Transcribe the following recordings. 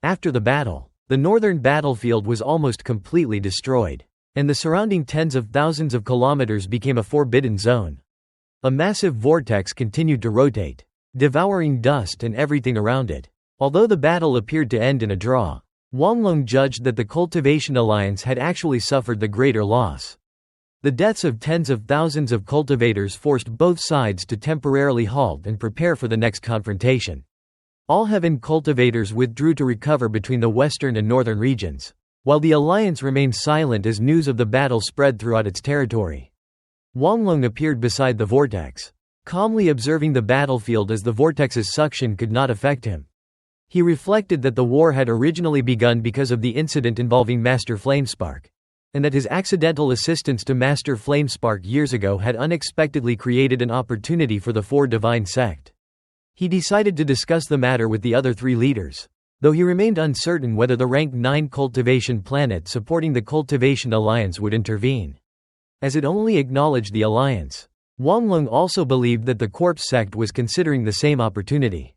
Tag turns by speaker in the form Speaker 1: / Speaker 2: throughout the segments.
Speaker 1: After the battle, the northern battlefield was almost completely destroyed, and the surrounding tens of thousands of kilometers became a forbidden zone. A massive vortex continued to rotate, devouring dust and everything around it. Although the battle appeared to end in a draw, Wang Lin judged that the Cultivation Alliance had actually suffered the greater loss. The deaths of tens of thousands of cultivators forced both sides to temporarily halt and prepare for the next confrontation. All Heaven cultivators withdrew to recover between the western and northern regions, while the alliance remained silent as news of the battle spread throughout its territory. Wang Lin appeared beside the vortex, calmly observing the battlefield as the vortex's suction could not affect him. He reflected that the war had originally begun because of the incident involving Master Flamespark, and that his accidental assistance to Master Flamespark years ago had unexpectedly created an opportunity for the Four Divine Sect. He decided to discuss the matter with the other three leaders, though he remained uncertain whether the rank 9 cultivation planet supporting the Cultivation Alliance would intervene, as it only acknowledged the alliance. Wang Lin also believed that the Corpse Sect was considering the same opportunity.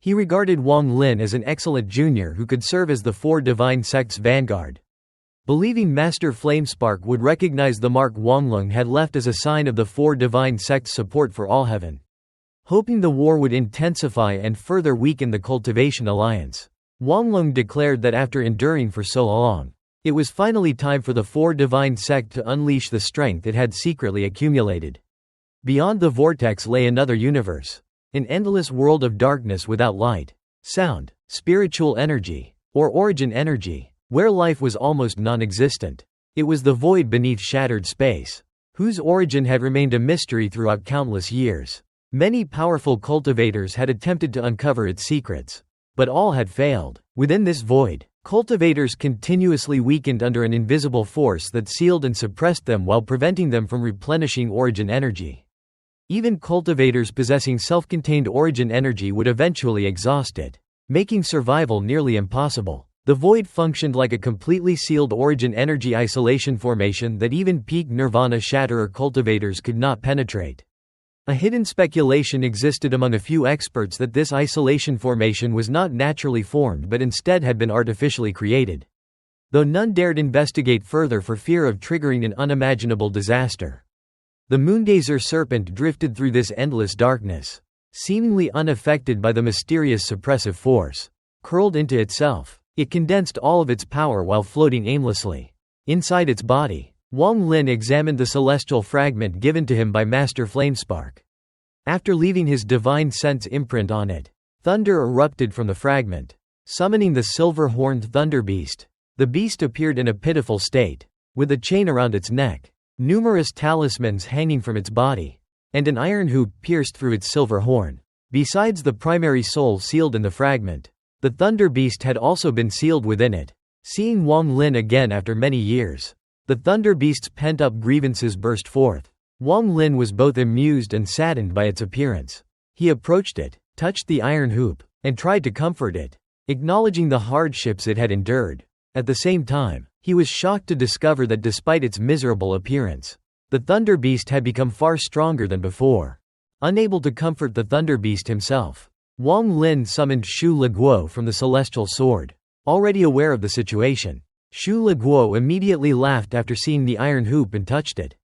Speaker 1: He regarded Wang Lin as an excellent junior who could serve as the Four Divine Sect's vanguard. Believing Master Flamespark would recognize the mark Wang Lin had left as a sign of the Four Divine Sect's support for All Heaven. Hoping the war would intensify and further weaken the Cultivation Alliance, Wang Lin declared that after enduring for so long, it was finally time for the Four Divine Sect to unleash the strength it had secretly accumulated. Beyond the vortex lay another universe, an endless world of darkness without light, sound, spiritual energy, or origin energy, where life was almost non-existent. It was the void beneath shattered space, whose origin had remained a mystery throughout countless years. Many powerful cultivators had attempted to uncover its secrets, but all had failed. Within this void, cultivators continuously weakened under an invisible force that sealed and suppressed them while preventing them from replenishing origin energy. Even cultivators possessing self-contained origin energy would eventually exhaust it, making survival nearly impossible. The void functioned like a completely sealed origin energy isolation formation that even peak Nirvana Shatterer cultivators could not penetrate. A hidden speculation existed among a few experts that this isolation formation was not naturally formed but instead had been artificially created, though none dared investigate further for fear of triggering an unimaginable disaster. The Moongazer Serpent drifted through this endless darkness, seemingly unaffected by the mysterious suppressive force. Curled into itself, it condensed all of its power while floating aimlessly. Inside its body, Wang Lin examined the celestial fragment given to him by Master Flamespark. After leaving his divine sense imprint on it, thunder erupted from the fragment, summoning the silver-horned Thunder Beast. The beast appeared in a pitiful state, with a chain around its neck, numerous talismans hanging from its body, and an iron hoop pierced through its silver horn. Besides the primary soul sealed in the fragment, the Thunder Beast had also been sealed within it. Seeing Wang Lin again after many years, the Thunder Beast's pent-up grievances burst forth. Wang Lin was both amused and saddened by its appearance. He approached it, touched the iron hoop, and tried to comfort it, acknowledging the hardships it had endured. At the same time, he was shocked to discover that despite its miserable appearance, the Thunder Beast had become far stronger than before. Unable to comfort the Thunder Beast himself, Wang Lin summoned Shu Leguo from the Celestial Sword. Already aware of the situation, Shu Leguo immediately laughed after seeing the iron hoop and touched it,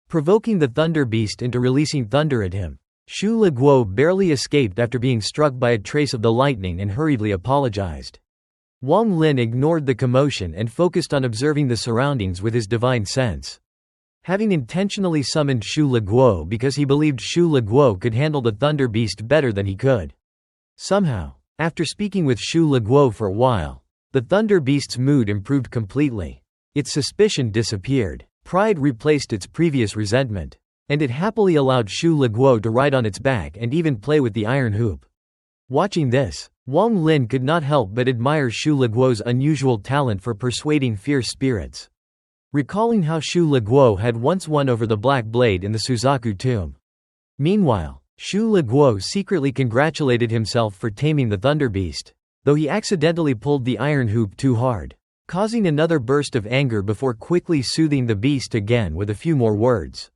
Speaker 1: provoking the Thunder Beast into releasing thunder at him. Shu Leguo barely escaped after being struck by a trace of the lightning and hurriedly apologized. Wang Lin ignored the commotion and focused on observing the surroundings with his divine sense. Having intentionally summoned Shu Leguo because he believed Shu Leguo could handle the Thunder Beast better than he could. Somehow, after speaking with Shu Leguo for a while, the Thunder Beast's mood improved completely. Its suspicion disappeared, pride replaced its previous resentment, and it happily allowed Shu Leguo to ride on its back and even play with the iron hoop. Watching this, Wang Lin could not help but admire Shu Leguo's unusual talent for persuading fierce spirits. Recalling how Shu Leguo had once won over the Black Blade in the Suzaku tomb. Meanwhile, Shu Leguo secretly congratulated himself for taming the Thunder Beast, though he accidentally pulled the iron hoop too hard, causing another burst of anger before quickly soothing the beast again with a few more words.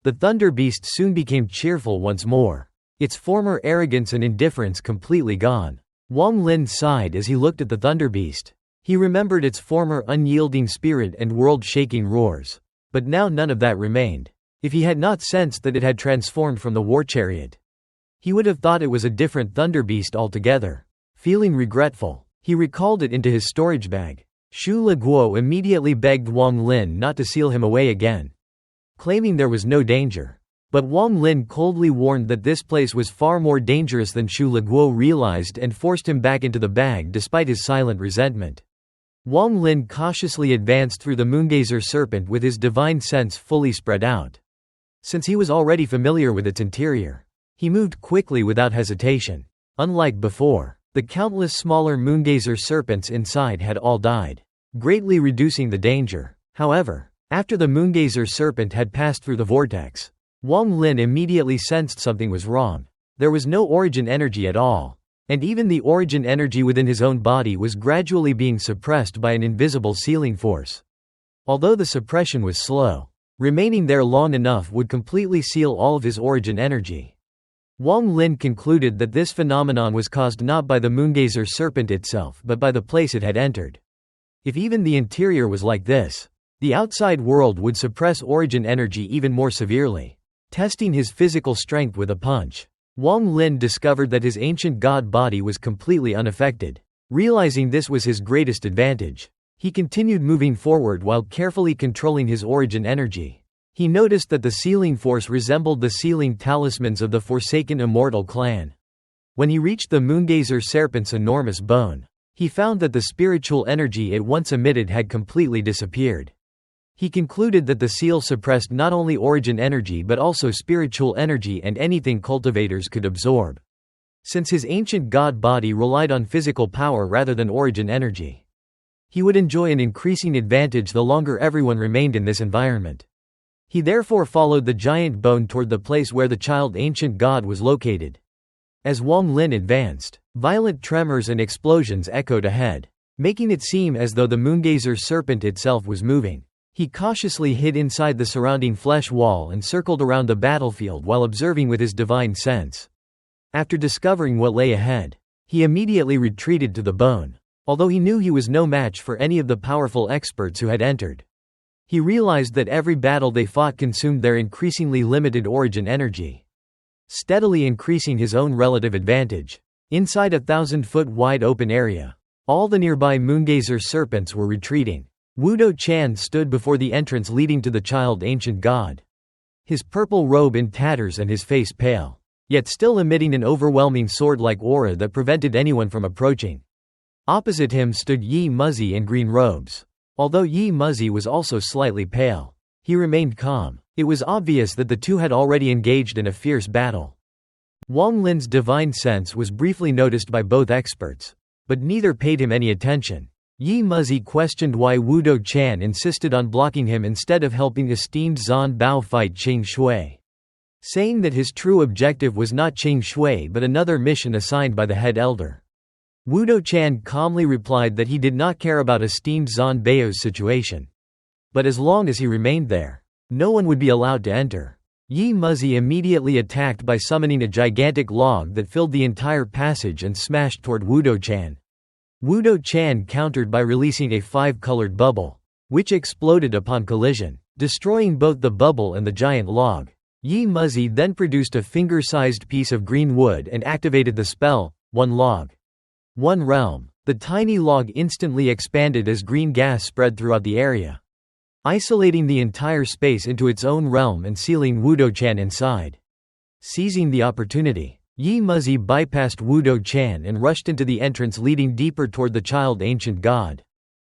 Speaker 1: The Thunder Beast soon became cheerful once more, its former arrogance and indifference completely gone. Wang Lin sighed as he looked at the thunder beast. He remembered its former unyielding spirit and world-shaking roars. But now none of that remained. If he had not sensed that it had transformed from the war chariot, he would have thought it was a different thunder beast altogether. Feeling regretful, he recalled it into his storage bag. Shu Leguo immediately begged Wang Lin not to seal him away again, claiming there was no danger. But Wang Lin coldly warned that this place was far more dangerous than Shu Leguo realized and forced him back into the bag despite his silent resentment. Wang Lin cautiously advanced through the Moongazer serpent with his divine sense fully spread out. Since he was already familiar with its interior, he moved quickly without hesitation. Unlike before, the countless smaller Moongazer serpents inside had all died, greatly reducing the danger. However, after the Moongazer serpent had passed through the vortex, Wang Lin immediately sensed something was wrong. There was no origin energy at all, and even the origin energy within his own body was gradually being suppressed by an invisible sealing force. Although the suppression was slow, remaining there long enough would completely seal all of his origin energy. Wang Lin concluded that this phenomenon was caused not by the Moongazer serpent itself but by the place it had entered. If even the interior was like this, the outside world would suppress origin energy even more severely. Testing his physical strength with a punch, Wang Lin discovered that his ancient god body was completely unaffected. Realizing this was his greatest advantage, he continued moving forward while carefully controlling his origin energy. He noticed that the sealing force resembled the sealing talismans of the Forsaken Immortal clan. When he reached the Moongazer serpent's enormous bone, he found that the spiritual energy it once emitted had completely disappeared. He concluded that the seal suppressed not only origin energy but also spiritual energy and anything cultivators could absorb. Since his ancient god body relied on physical power rather than origin energy, he would enjoy an increasing advantage the longer everyone remained in this environment. He therefore followed the giant bone toward the place where the child ancient god was located. As Wang Lin advanced, violent tremors and explosions echoed ahead, making it seem as though the Moongazer serpent itself was moving. He cautiously hid inside the surrounding flesh wall and circled around the battlefield while observing with his divine sense. After discovering what lay ahead, he immediately retreated to the bone, although he knew he was no match for any of the powerful experts who had entered. He realized that every battle they fought consumed their increasingly limited origin energy, steadily increasing his own relative advantage. Inside a 1,000-foot wide open area, all the nearby Moongazer serpents were retreating. Wudo Chan stood before the entrance leading to the child ancient god, his purple robe in tatters and his face pale, yet still emitting an overwhelming sword-like aura that prevented anyone from approaching. Opposite him stood Yi Muzzy in green robes. Although Yi Muzzy was also slightly pale, he remained calm. It was obvious that the two had already engaged in a fierce battle. Wang Lin's divine sense was briefly noticed by both experts, but neither paid him any attention. Yi Muzzy questioned why Wudo Chan insisted on blocking him instead of helping esteemed Zan Bao fight Qing Shui, saying that his true objective was not Qing Shui but another mission assigned by the head elder. Wudo Chan calmly replied that he did not care about esteemed Zan Bao's situation, but as long as he remained there, no one would be allowed to enter. Yi Muzzy immediately attacked by summoning a gigantic log that filled the entire passage and smashed toward Wudo Chan. Wudo Chan countered by releasing a 5-colored bubble, which exploded upon collision, destroying both the bubble and the giant log. Yi Muzzy then produced a finger-sized piece of green wood and activated the spell, One Log, One Realm. The tiny log instantly expanded as green gas spread throughout the area, isolating the entire space into its own realm and sealing Wudo Chan inside. Seizing the opportunity, Yi Muzzy bypassed Wudo Chan and rushed into the entrance leading deeper toward the child ancient god.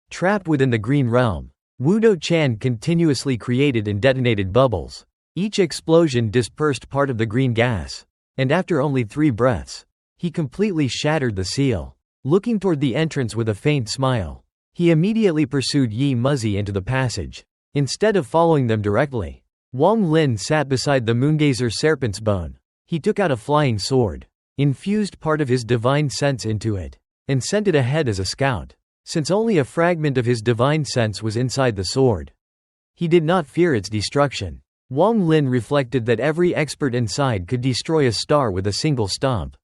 Speaker 1: Trapped within the green realm, Wudo Chan continuously created and detonated bubbles. Each explosion dispersed part of the green gas, and after only 3 breaths, he completely shattered the seal. Looking toward the entrance with a faint smile, he immediately pursued Yi Muzzy into the passage. Instead of following them directly, Wang Lin sat beside the Moongazer serpent's bone. He took out a flying sword, infused part of his divine sense into it, and sent it ahead as a scout. Since only a fragment of his divine sense was inside the sword, he did not fear its destruction. Wang Lin reflected that every expert inside could destroy a star with a single stomp.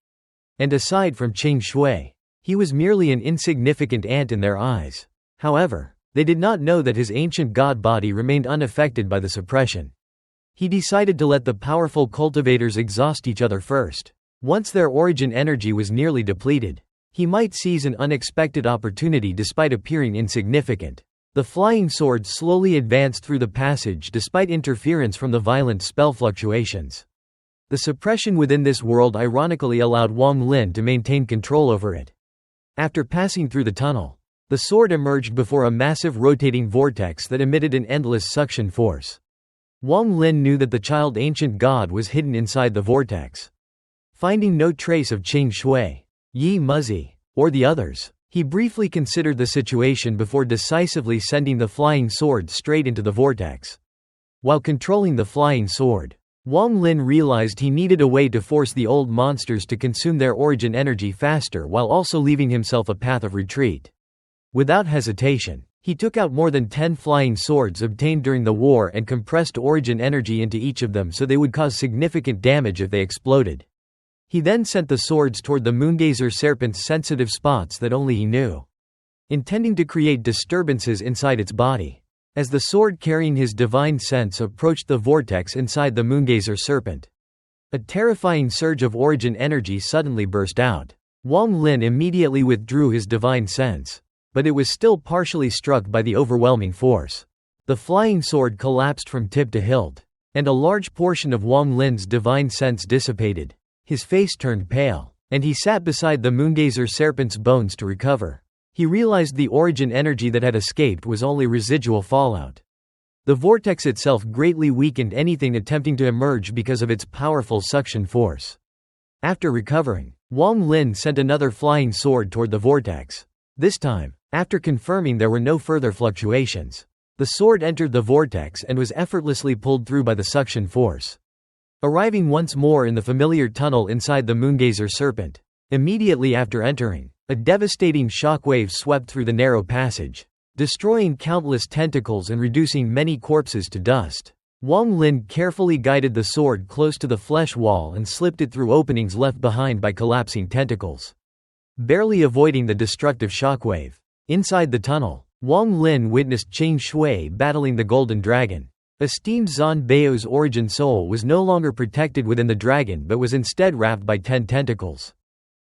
Speaker 1: and aside from Qing Shui, he was merely an insignificant ant in their eyes. However, they did not know that his ancient god body remained unaffected by the suppression. He decided to let the powerful cultivators exhaust each other first. Once their origin energy was nearly depleted, he might seize an unexpected opportunity despite appearing insignificant. The flying sword slowly advanced through the passage despite interference from the violent spell fluctuations. The suppression within this world ironically allowed Wang Lin to maintain control over it. After passing through the tunnel, the sword emerged before a massive rotating vortex that emitted an endless suction force. Wang Lin knew that the child ancient god was hidden inside the vortex. Finding no trace of Qing Shui, Yi Muzi, or the others, he briefly considered the situation before decisively sending the flying sword straight into the vortex. While controlling the flying sword, Wang Lin realized he needed a way to force the old monsters to consume their origin energy faster while also leaving himself a path of retreat. Without hesitation, he took out more than 10 flying swords obtained during the war and compressed origin energy into each of them so they would cause significant damage if they exploded. He then sent the swords toward the Moongazer Serpent's sensitive spots that only he knew, intending to create disturbances inside its body. As the sword carrying his divine sense approached the vortex inside the Moongazer Serpent, a terrifying surge of origin energy suddenly burst out. Wang Lin immediately withdrew his divine sense, but it was still partially struck by the overwhelming force. The flying sword collapsed from tip to hilt, and a large portion of Wang Lin's divine sense dissipated. His face turned pale, and he sat beside the Moongazer Serpent's bones to recover. He realized the origin energy that had escaped was only residual fallout. The vortex itself greatly weakened anything attempting to emerge because of its powerful suction force. After recovering, Wang Lin sent another flying sword toward the vortex. This time, after confirming there were no further fluctuations, the sword entered the vortex and was effortlessly pulled through by the suction force. Arriving once more in the familiar tunnel inside the Moongazer Serpent, immediately after entering, a devastating shockwave swept through the narrow passage, destroying countless tentacles and reducing many corpses to dust. Wang Lin carefully guided the sword close to the flesh wall and slipped it through openings left behind by collapsing tentacles, barely avoiding the destructive shockwave. Inside the tunnel, Wang Lin witnessed Qing Shui battling the Golden Dragon. Esteemed Zan Bao's origin soul was no longer protected within the dragon but was instead wrapped by 10 tentacles.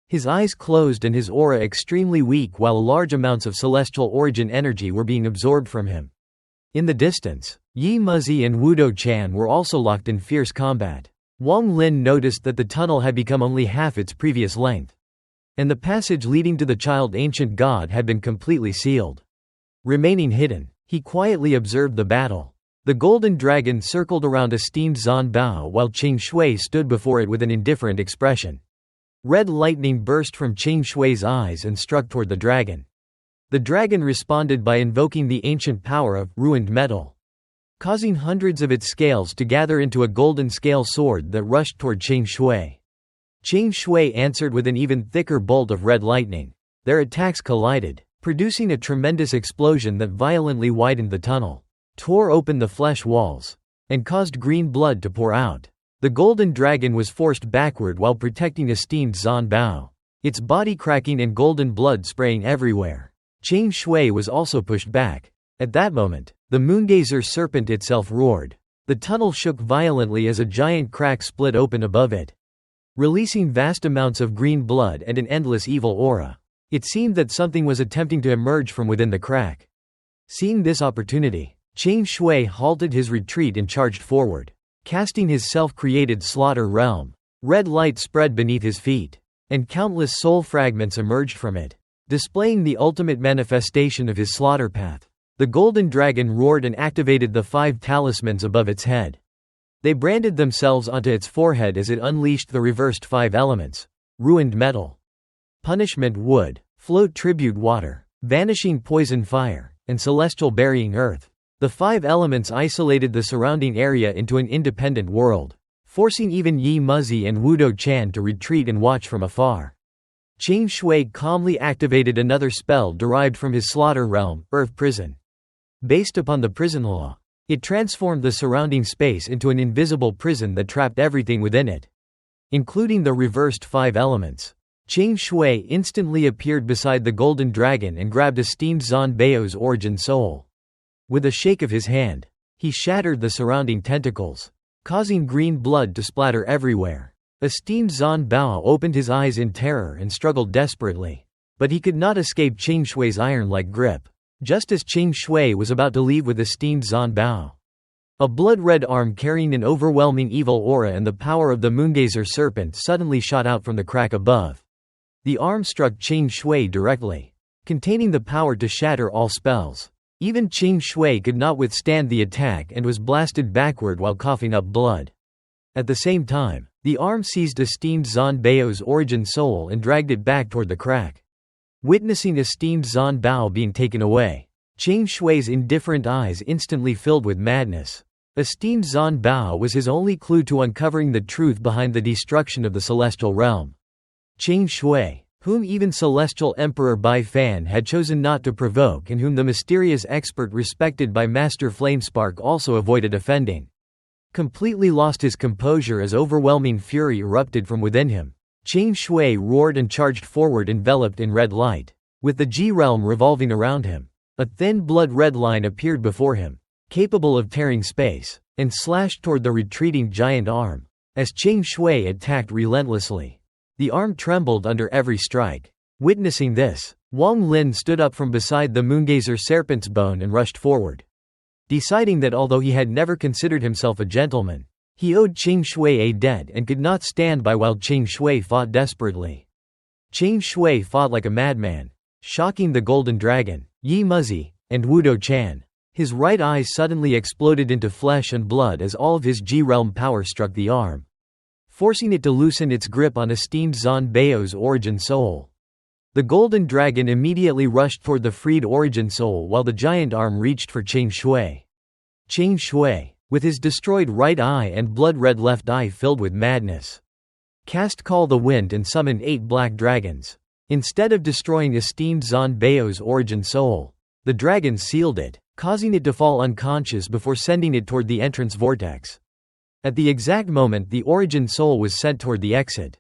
Speaker 1: His eyes closed and his aura extremely weak while large amounts of celestial origin energy were being absorbed from him. In the distance, Yi Muzi and Wudo Chan were also locked in fierce combat. Wang Lin noticed that the tunnel had become only half its previous length, and the passage leading to the child ancient god had been completely sealed. Remaining hidden, he quietly observed the battle. The golden dragon circled around esteemed Zan Bao while Qing Shui stood before it with an indifferent expression. Red lightning burst from Qing Shui's eyes and struck toward the dragon. The dragon responded by invoking the ancient power of ruined metal, causing hundreds of its scales to gather into a golden scale sword that rushed toward Qing Shui. Qing Shui answered with an even thicker bolt of red lightning. Their attacks collided, producing a tremendous explosion that violently widened the tunnel, tore open the flesh walls, and caused green blood to pour out. The golden dragon was forced backward while protecting esteemed Zan Bao, its body cracking and golden blood spraying everywhere. Qing Shui was also pushed back. At that moment, the Moongazer Serpent itself roared. The tunnel shook violently as a giant crack split open above it, releasing vast amounts of green blood and an endless evil aura. It seemed that something was attempting to emerge from within the crack. Seeing this opportunity, Qing Shui halted his retreat and charged forward, casting his self-created slaughter realm. Red light spread beneath his feet, and countless soul fragments emerged from it, displaying the ultimate manifestation of his slaughter path. The golden dragon roared and activated the 5 talismans above its head. They branded themselves onto its forehead as it unleashed the reversed 5 elements: ruined metal, punishment wood, float tribute water, vanishing poison fire, and celestial burying earth. The 5 elements isolated the surrounding area into an independent world, forcing even Yi Muzi and Wudo Chan to retreat and watch from afar. Qing Shui calmly activated another spell derived from his slaughter realm, Earth Prison. Based upon the prison law, it transformed the surrounding space into an invisible prison that trapped everything within it, including the reversed 5 elements. Chang Shui instantly appeared beside the golden dragon and grabbed esteemed Zan Bao's origin soul. With a shake of his hand, he shattered the surrounding tentacles, causing green blood to splatter everywhere. Esteemed Zan Bao opened his eyes in terror and struggled desperately. But he could not escape Chang Shui's iron-like grip. Just as Chang Shui was about to leave with esteemed Zan Bao, a blood-red arm carrying an overwhelming evil aura and the power of the Moongazer serpent suddenly shot out from the crack above. The arm struck Chang Shui directly, containing the power to shatter all spells. Even Chang Shui could not withstand the attack and was blasted backward while coughing up blood. At the same time, the arm seized esteemed Zan Bao's origin soul and dragged it back toward the crack. Witnessing esteemed Zan Bao being taken away, Chang Shui's indifferent eyes instantly filled with madness. Esteemed Zan Bao was his only clue to uncovering the truth behind the destruction of the celestial realm. Chang Shui, whom even Celestial Emperor Bai Fan had chosen not to provoke and whom the mysterious expert respected by Master Flamespark also avoided offending, completely lost his composure as overwhelming fury erupted from within him. Chang Shui roared and charged forward enveloped in red light. With the G-realm revolving around him, a thin blood-red line appeared before him, capable of tearing space, and slashed toward the retreating giant arm. As Chang Shui attacked relentlessly, the arm trembled under every strike. Witnessing this, Wang Lin stood up from beside the Moongazer serpent's bone and rushed forward. Deciding that although he had never considered himself a gentleman, he owed Chang Shui a debt and could not stand by while Chang Shui fought desperately. Chang Shui fought like a madman, shocking the golden dragon, Yi Muzi, and Wudo Chan. His right eye suddenly exploded into flesh and blood as all of his G-realm power struck the arm, forcing it to loosen its grip on esteemed Zan Bao's origin soul. The golden dragon immediately rushed toward the freed origin soul while the giant arm reached for Chang Shui. Chang Shui, with his destroyed right eye and blood-red left eye filled with madness, cast Call the Wind and summoned 8 black dragons. Instead of destroying esteemed Zan Bao's origin soul, the dragons sealed it, causing it to fall unconscious before sending it toward the entrance vortex. At the exact moment the origin soul was sent toward the exit,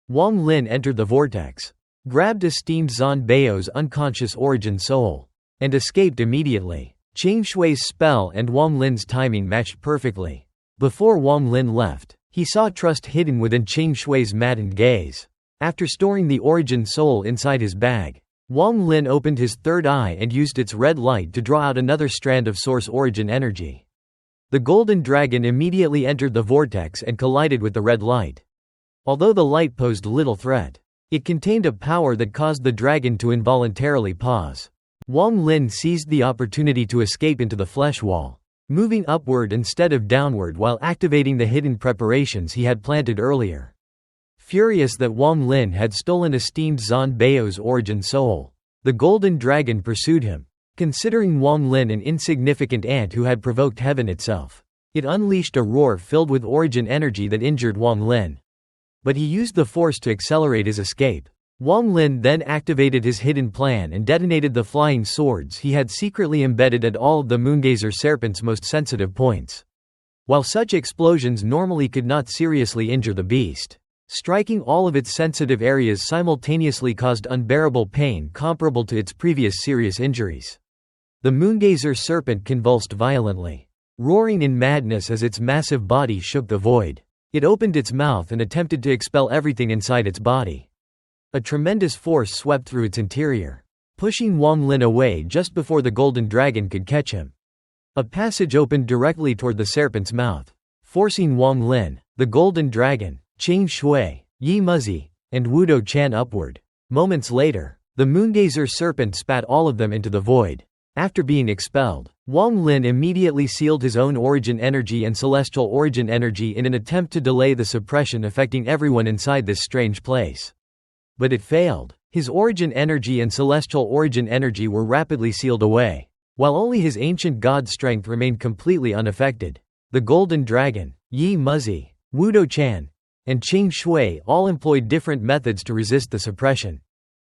Speaker 1: Wang Lin entered the vortex, grabbed esteemed Zan Bao's unconscious origin soul, and escaped immediately. Chang Shui's spell and Wang Lin's timing matched perfectly. Before Wang Lin left, he saw trust hidden within Chang Shui's maddened gaze. After storing the origin soul inside his bag, Wang Lin opened his third eye and used its red light to draw out another strand of source origin energy. The golden dragon immediately entered the vortex and collided with the red light. Although the light posed little threat, it contained a power that caused the dragon to involuntarily pause. Wang Lin seized the opportunity to escape into the flesh wall, moving upward instead of downward while activating the hidden preparations he had planted earlier. Furious that Wang Lin had stolen esteemed Zan Bao's origin soul, the golden dragon pursued him. Considering Wang Lin an insignificant ant who had provoked heaven itself, it unleashed a roar filled with origin energy that injured Wang Lin. But he used the force to accelerate his escape. Wang Lin then activated his hidden plan and detonated the flying swords he had secretly embedded at all of the Moongazer serpent's most sensitive points. While such explosions normally could not seriously injure the beast, striking all of its sensitive areas simultaneously caused unbearable pain comparable to its previous serious injuries. The Moongazer serpent convulsed violently, roaring in madness as its massive body shook the void. It opened its mouth and attempted to expel everything inside its body. A tremendous force swept through its interior, pushing Wang Lin away just before the golden dragon could catch him. A passage opened directly toward the serpent's mouth, forcing Wang Lin, the golden dragon, Chang Shui, Yi Muzi, and Wudo Chan upward. Moments later, the Moongazer serpent spat all of them into the void. After being expelled, Wang Lin immediately sealed his own origin energy and celestial origin energy in an attempt to delay the suppression affecting everyone inside this strange place. But it failed. His origin energy and celestial origin energy were rapidly sealed away, while only his ancient god strength remained completely unaffected. The golden dragon, Yi Muzi, Wudo Chan, and Chang Shui all employed different methods to resist the suppression.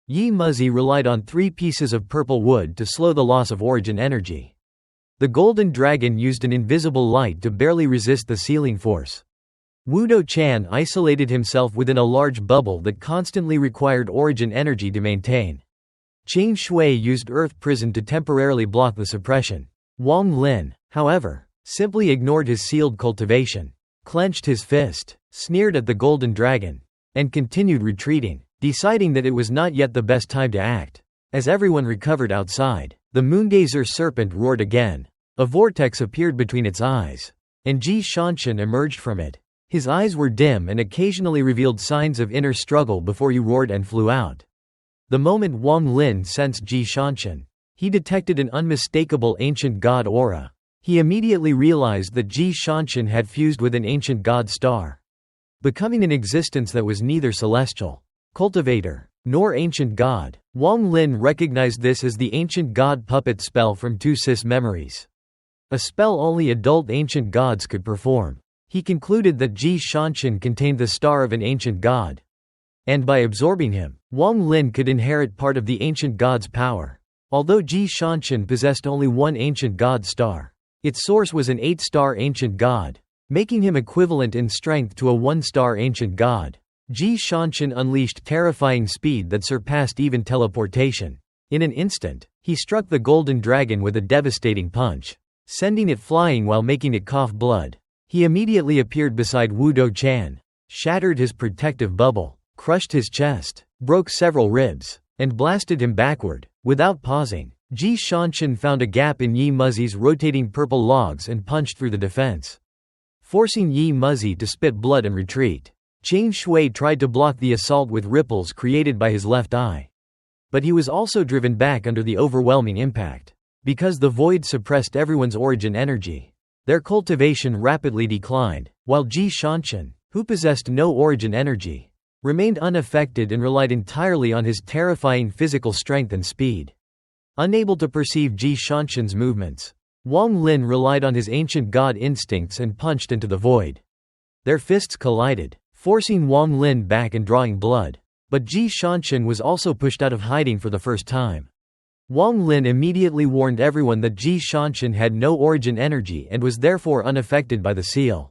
Speaker 1: Yi Muzi relied on 3 pieces of purple wood to slow the loss of origin energy. The golden dragon used an invisible light to barely resist the sealing force. Wudo Chan isolated himself within a large bubble that constantly required origin energy to maintain. Qian Shui used Earth Prison to temporarily block the suppression. Wang Lin, however, simply ignored his sealed cultivation, clenched his fist, sneered at the golden dragon, and continued retreating, deciding that it was not yet the best time to act. As everyone recovered outside, the moongazer serpent roared again. A vortex appeared between its eyes, and Xianxia emerged from it. His eyes were dim and occasionally revealed signs of inner struggle before he roared and flew out. The moment Wang Lin sensed Xianxia, he detected an unmistakable ancient god aura. He immediately realized that Xianxia had fused with an ancient god star, becoming an existence that was neither celestial, cultivator, nor ancient god. Wang Lin recognized this as the ancient god puppet spell from Two Sis memories, a spell only adult ancient gods could perform. He concluded that Xianxia contained the star of an ancient god, and by absorbing him, Wang Lin could inherit part of the ancient god's power. Although Xianxia possessed only one ancient god star, its source was an 8-star ancient god, making him equivalent in strength to a 1-star ancient god. Xianxia unleashed terrifying speed that surpassed even teleportation. In an instant, he struck the golden dragon with a devastating punch, sending it flying while making it cough blood. He immediately appeared beside Wudo Chan, shattered his protective bubble, crushed his chest, broke several ribs, and blasted him backward. Without pausing, Xianxia found a gap in Yi Muzi's rotating purple logs and punched through the defense, forcing Yi Muzi to spit blood and retreat. Qian Shui tried to block the assault with ripples created by his left eye, but he was also driven back under the overwhelming impact. Because the void suppressed everyone's origin energy, their cultivation rapidly declined, while Xianxia, who possessed no origin energy, remained unaffected and relied entirely on his terrifying physical strength and speed. Unable to perceive Xianxia's movements, Wang Lin relied on his ancient god instincts and punched into the void. Their fists collided, forcing Wang Lin back and drawing blood. But Xianxia was also pushed out of hiding for the first time. Wang Lin immediately warned everyone that Xianxia had no origin energy and was therefore unaffected by the seal,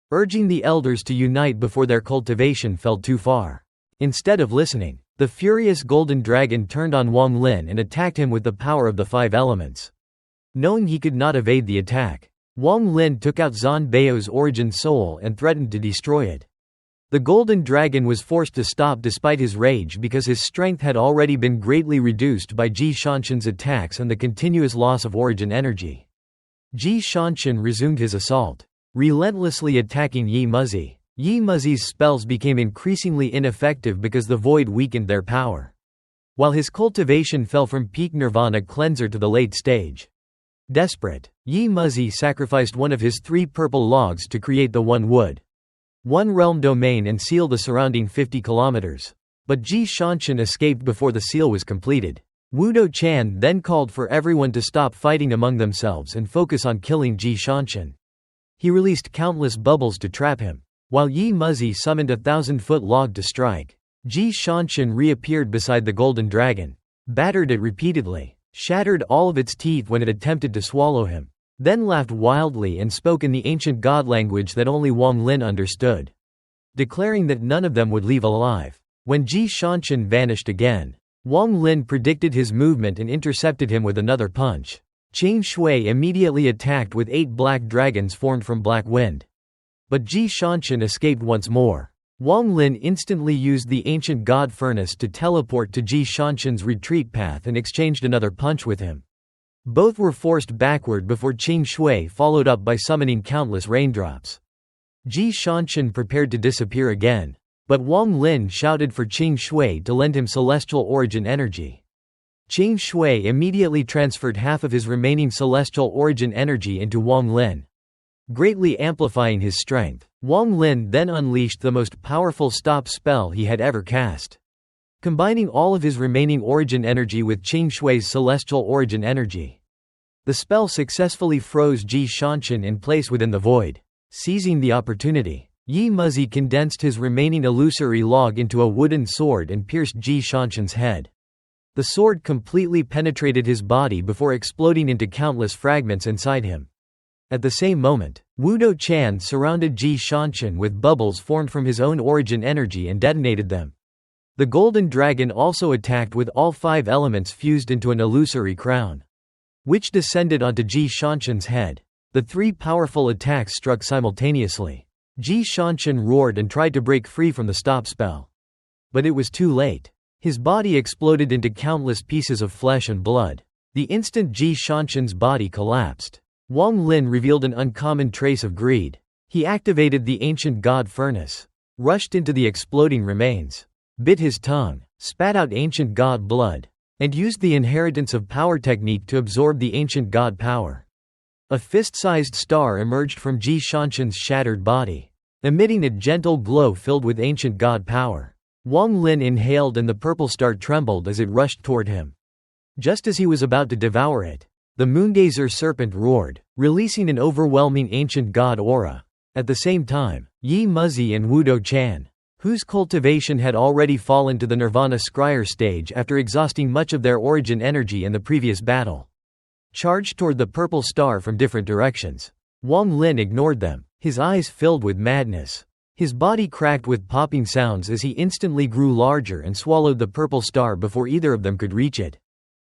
Speaker 1: urging the elders to unite before their cultivation fell too far. Instead of listening, the furious golden dragon turned on Wang Lin and attacked him with the power of the 5 elements. Knowing he could not evade the attack, Wang Lin took out Zhan Bao's origin soul and threatened to destroy it. The golden dragon was forced to stop despite his rage because his strength had already been greatly reduced by Xianxia's attacks and the continuous loss of origin energy. Xianxia resumed his assault, relentlessly attacking Yi Muzi. Yi Muzi's spells became increasingly ineffective because the void weakened their power, while his cultivation fell from peak nirvana cleanser to the late stage. Desperate, Yi Muzi sacrificed one of his 3 purple logs to create the 1 wood, 1 realm domain and seal the surrounding 50 kilometers. But Xianxia escaped before the seal was completed. Wudo Chan then called for everyone to stop fighting among themselves and focus on killing Xianxia. He released countless bubbles to trap him, while Yi Muzi summoned a 1,000-foot log to strike. Xianxia reappeared beside the golden dragon, battered it repeatedly, shattered all of its teeth when it attempted to swallow him, then laughed wildly and spoke in the ancient god language that only Wang Lin understood, declaring that none of them would leave alive. When Xianxia vanished again, Wang Lin predicted his movement and intercepted him with another punch. Qian Shui immediately attacked with 8 black dragons formed from black wind, but Xianxia escaped once more. Wang Lin instantly used the ancient god furnace to teleport to Xianxia's retreat path and exchanged another punch with him. Both were forced backward before Qian Shui followed up by summoning countless raindrops. Xianxia prepared to disappear again, but Wang Lin shouted for Qian Shui to lend him celestial origin energy. Qian Shui immediately transferred half of his remaining celestial origin energy into Wang Lin, greatly amplifying his strength. Wang Lin then unleashed the most powerful stop spell he had ever cast, combining all of his remaining origin energy with Qian Shui's celestial origin energy. The spell successfully froze Xianxia in place within the void. Seizing the opportunity, Yi Muzi condensed his remaining illusory log into a wooden sword and pierced Xianxia's head. The sword completely penetrated his body before exploding into countless fragments inside him. At the same moment, Wudo Chan surrounded Xianxia with bubbles formed from his own origin energy and detonated them. The golden dragon also attacked with all 5 elements fused into an illusory crown, which descended onto Xianxia's head. The 3 powerful attacks struck simultaneously. Xianxia roared and tried to break free from the stop spell. But it was too late. His body exploded into countless pieces of flesh and blood. The instant Xianxia's body collapsed, Wang Lin revealed an uncommon trace of greed. He activated the ancient god furnace, rushed into the exploding remains, bit his tongue, spat out ancient god blood, and used the inheritance of power technique to absorb the ancient god power. A fist-sized star emerged from Xianxia's shattered body, emitting a gentle glow filled with ancient god power. Wang Lin inhaled and the purple star trembled as it rushed toward him. Just as he was about to devour it, the moongazer serpent roared, releasing an overwhelming ancient god aura. At the same time, Yi Muzi and Wudo Chan, whose cultivation had already fallen to the Nirvana Scryer stage after exhausting much of their origin energy in the previous battle, charged toward the purple star from different directions. Wang Lin ignored them, his eyes filled with madness. His body cracked with popping sounds as he instantly grew larger and swallowed the purple star before either of them could reach it.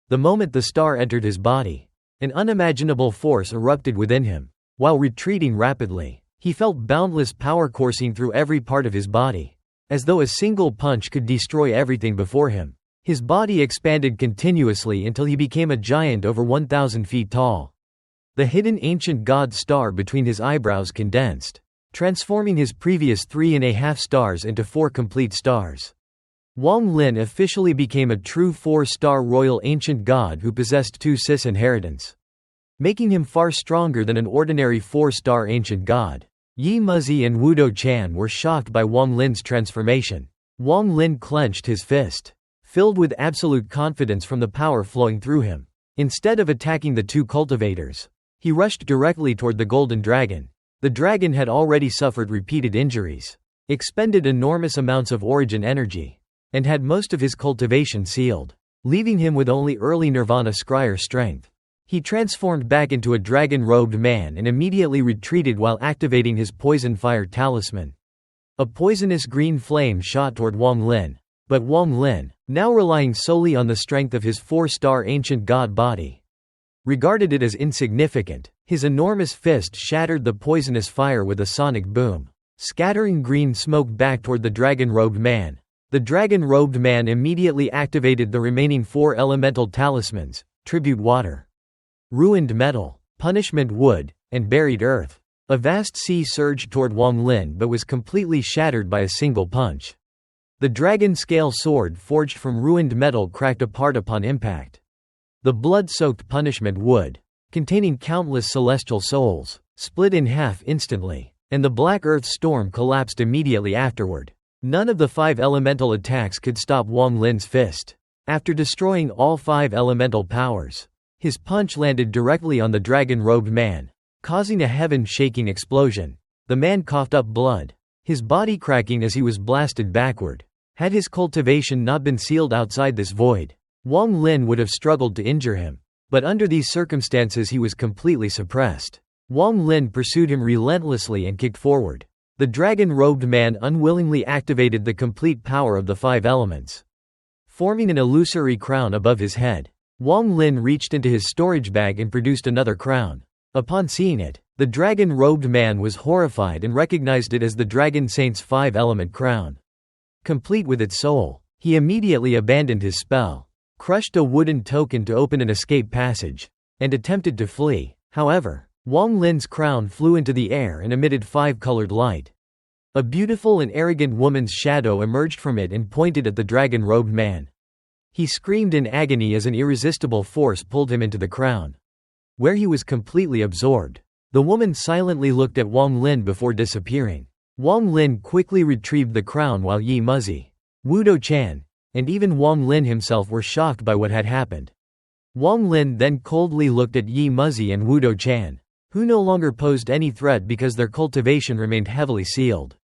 Speaker 1: The moment the star entered his body, an unimaginable force erupted within him. While retreating rapidly, he felt boundless power coursing through every part of his body, as though a single punch could destroy everything before him. His body expanded continuously until he became a giant over 1,000 feet tall. The hidden ancient god star between his eyebrows condensed, transforming his previous 3.5 stars into 4 complete stars. Wang Lin officially became a true 4-star royal ancient god who possessed 2 cis inheritance, making him far stronger than an ordinary 4-star ancient god. Yi Muzi and Wudo Chan were shocked by Wang Lin's transformation. Wang Lin clenched his fist, filled with absolute confidence from the power flowing through him. Instead of attacking the 2 cultivators, he rushed directly toward the golden dragon. The dragon had already suffered repeated injuries, expended enormous amounts of origin energy, and had most of his cultivation sealed, leaving him with only early Nirvana Scryer strength. He transformed back into a dragon-robed man and immediately retreated while activating his poison fire talisman. A poisonous green flame shot toward Wang Lin, but Wang Lin, now relying solely on the strength of his 4-star ancient god body, regarded it as insignificant. His enormous fist shattered the poisonous fire with a sonic boom, scattering green smoke back toward the dragon-robed man. The dragon-robed man immediately activated the remaining 4 elemental talismans: Tribute Water, Ruined Metal, Punishment Wood, and Buried Earth. A vast sea surged toward Wang Lin but was completely shattered by a single punch. The dragon scale sword forged from ruined metal cracked apart upon impact. The blood-soaked punishment wood, containing countless celestial souls, split in half instantly, and the black earth storm collapsed immediately afterward. None of the 5 elemental attacks could stop Wang Lin's fist. After destroying all 5 elemental powers, his punch landed directly on the dragon-robed man, causing a heaven-shaking explosion. The man coughed up blood, his body cracking as he was blasted backward. Had his cultivation not been sealed outside this void, Wang Lin would have struggled to injure him. But under these circumstances he was completely suppressed. Wang Lin pursued him relentlessly and kicked forward. The dragon-robed man unwillingly activated the complete power of the 5 elements, forming an illusory crown above his head. Wang Lin reached into his storage bag and produced another crown. Upon seeing it, the dragon-robed man was horrified and recognized it as the Dragon Saint's 5-element crown. Complete with its soul, he immediately abandoned his spell, crushed a wooden token to open an escape passage, and attempted to flee. However, Wang Lin's crown flew into the air and emitted 5-colored light. A beautiful and arrogant woman's shadow emerged from it and pointed at the dragon-robed man. He screamed in agony as an irresistible force pulled him into the crown, where he was completely absorbed. The woman silently looked at Wang Lin before disappearing. Wang Lin quickly retrieved the crown while Yi Muzi, Wudo Chan, and even Wang Lin himself were shocked by what had happened. Wang Lin then coldly looked at Yi Muzi and Wudo Chan, who no longer posed any threat because their cultivation remained heavily sealed.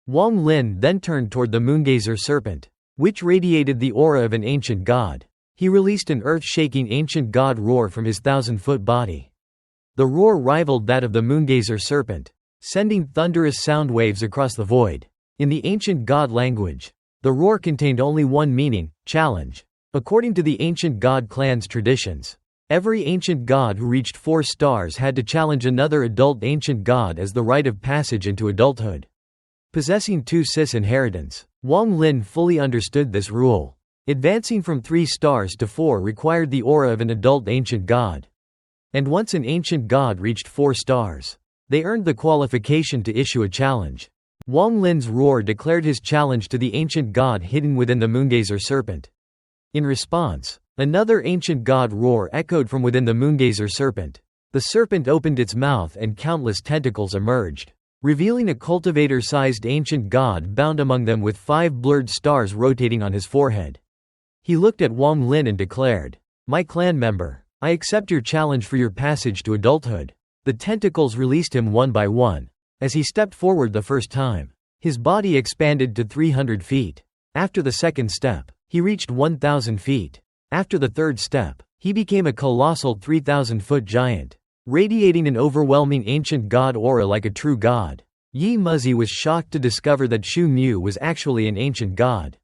Speaker 1: Wang Lin then turned toward the moongazer serpent, which radiated the aura of an ancient god. He released an earth-shaking ancient god roar from his 1,000-foot body. The roar rivaled that of the moongazer serpent, sending thunderous sound waves across the void. In the ancient god language, the roar contained only one meaning: challenge. According to the ancient god clan's traditions, every ancient god who reached 4 stars had to challenge another adult ancient god as the rite of passage into adulthood. Possessing 2 cis inheritance, Wang Lin fully understood this rule. Advancing from 3 stars to 4 required the aura of an adult ancient god. And once an ancient god reached 4 stars, they earned the qualification to issue a challenge. Wang Lin's roar declared his challenge to the ancient god hidden within the moongazer serpent. In response, another ancient god roar echoed from within the moongazer serpent. The serpent opened its mouth and countless tentacles emerged, revealing a cultivator-sized ancient god bound among them with 5 blurred stars rotating on his forehead. He looked at Wang Lin and declared, "My clan member, I accept your challenge for your passage to adulthood." The tentacles released him one by one. As he stepped forward the first time, his body expanded to 300 feet. After the second step, he reached 1,000 feet. After the third step, he became a colossal 3,000-foot giant, radiating an overwhelming ancient god aura like a true god. Yi Muzi was shocked to discover that Shu Mu was actually an ancient god.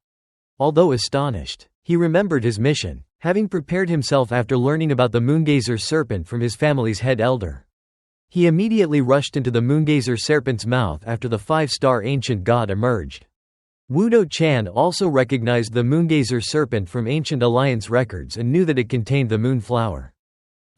Speaker 1: Although astonished, he remembered his mission, having prepared himself after learning about the moongazer serpent from his family's head elder. He immediately rushed into the moongazer serpent's mouth after the 5-star ancient god emerged. Wudo Chan also recognized the moongazer serpent from ancient alliance records and knew that it contained the moon flower,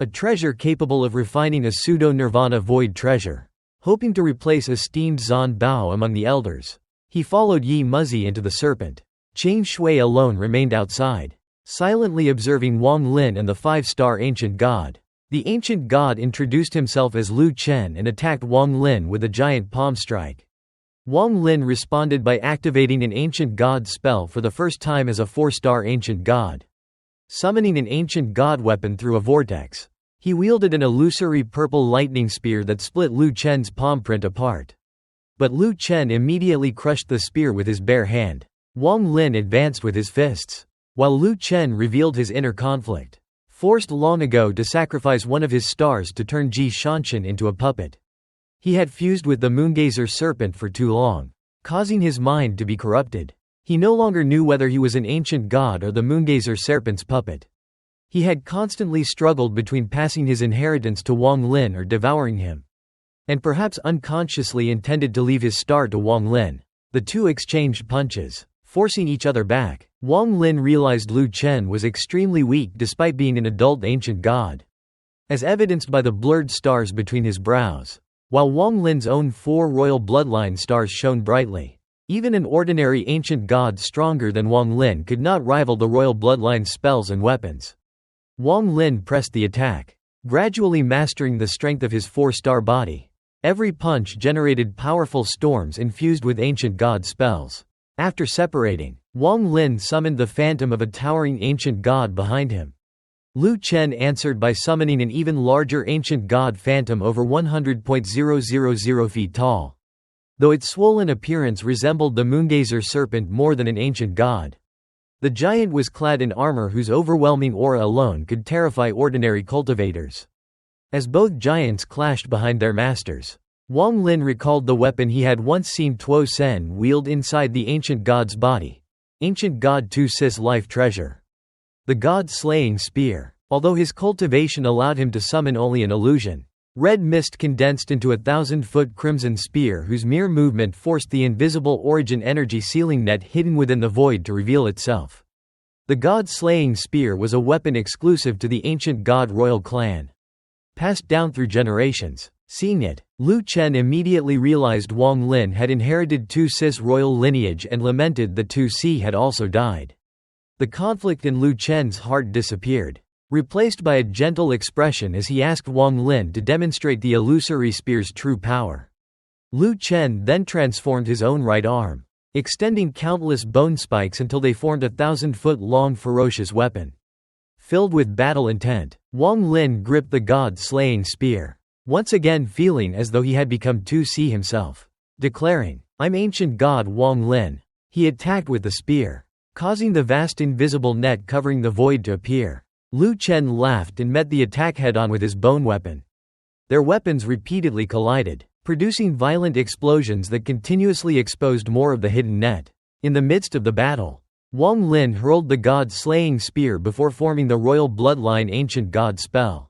Speaker 1: a treasure capable of refining a pseudo-nirvana void treasure. Hoping to replace esteemed Zan Bao among the elders, he followed Yi Muzi into the serpent. Chen Shui alone remained outside, silently observing Wang Lin and the 5-star ancient god. The ancient god introduced himself as Lu Chen and attacked Wang Lin with a giant palm strike. Wang Lin responded by activating an ancient god spell for the first time as a 4-star ancient god, summoning an ancient god weapon through a vortex. He wielded an illusory purple lightning spear that split Lu Chen's palm print apart. But Lu Chen immediately crushed the spear with his bare hand. Wang Lin advanced with his fists, while Lu Chen revealed his inner conflict. Forced long ago to sacrifice one of his stars to turn Xianxia into a puppet, he had fused with the moongazer serpent for too long, causing his mind to be corrupted. He no longer knew whether he was an ancient god or the moongazer serpent's puppet. He had constantly struggled between passing his inheritance to Wang Lin or devouring him, and perhaps unconsciously intended to leave his star to Wang Lin. The two exchanged punches, forcing each other back. Wang Lin realized Lu Chen was extremely weak despite being an adult ancient god, as evidenced by the blurred stars between his brows, while Wang Lin's own 4 royal bloodline stars shone brightly. Even an ordinary ancient god stronger than Wang Lin could not rival the royal bloodline's spells and weapons. Wang Lin pressed the attack, gradually mastering the strength of his 4-star body. Every punch generated powerful storms infused with ancient god spells. After separating, Wang Lin summoned the phantom of a towering ancient god behind him. Lu Chen answered by summoning an even larger ancient god phantom over 100.000 feet tall. Though its swollen appearance resembled the moongazer serpent more than an ancient god, the giant was clad in armor whose overwhelming aura alone could terrify ordinary cultivators. As both giants clashed behind their masters, Wang Lin recalled the weapon he had once seen Tuo Sen wield inside the ancient god's body. Ancient god Tu Sis life treasure, the god-slaying spear. Although his cultivation allowed him to summon only an illusion, red mist condensed into a 1,000-foot crimson spear whose mere movement forced the invisible origin energy sealing net hidden within the void to reveal itself. The god-slaying spear was a weapon exclusive to the ancient god royal clan, passed down through generations. Seeing it, Lu Chen immediately realized Wang Lin had inherited Tu Sis royal lineage and lamented that Tu Si had also died. The conflict in Lu Chen's heart disappeared, replaced by a gentle expression as he asked Wang Lin to demonstrate the illusory spear's true power. Lu Chen then transformed his own right arm, extending countless bone spikes until they formed a 1,000-foot-long ferocious weapon. Filled with battle intent, Wang Lin gripped the god-slaying spear, once again feeling as though he had become Tu Si himself. Declaring, "I'm ancient god Wang Lin," he attacked with the spear, causing the vast invisible net covering the void to appear. Lu Chen laughed and met the attack head-on with his bone weapon. Their weapons repeatedly collided, producing violent explosions that continuously exposed more of the hidden net. In the midst of the battle, Wang Lin hurled the god-slaying spear before forming the royal bloodline ancient god spell.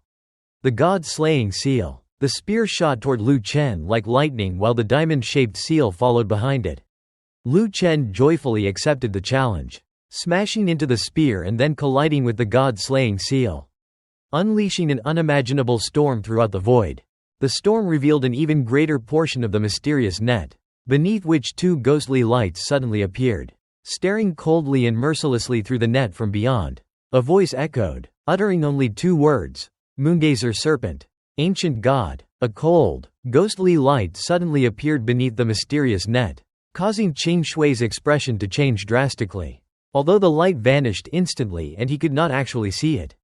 Speaker 1: The god-slaying seal. The spear shot toward Lu Chen like lightning while the diamond-shaped seal followed behind it. Lu Chen joyfully accepted the challenge, smashing into the spear and then colliding with the god-slaying seal, unleashing an unimaginable storm throughout the void. The storm revealed an even greater portion of the mysterious net, beneath which two ghostly lights suddenly appeared, staring coldly and mercilessly through the net from beyond. A voice echoed, uttering only two words, "Moongazer Serpent, Ancient God." A cold, ghostly light suddenly appeared beneath the mysterious net, causing Qing Shui's expression to change drastically. Although the light vanished instantly and he could not actually see it,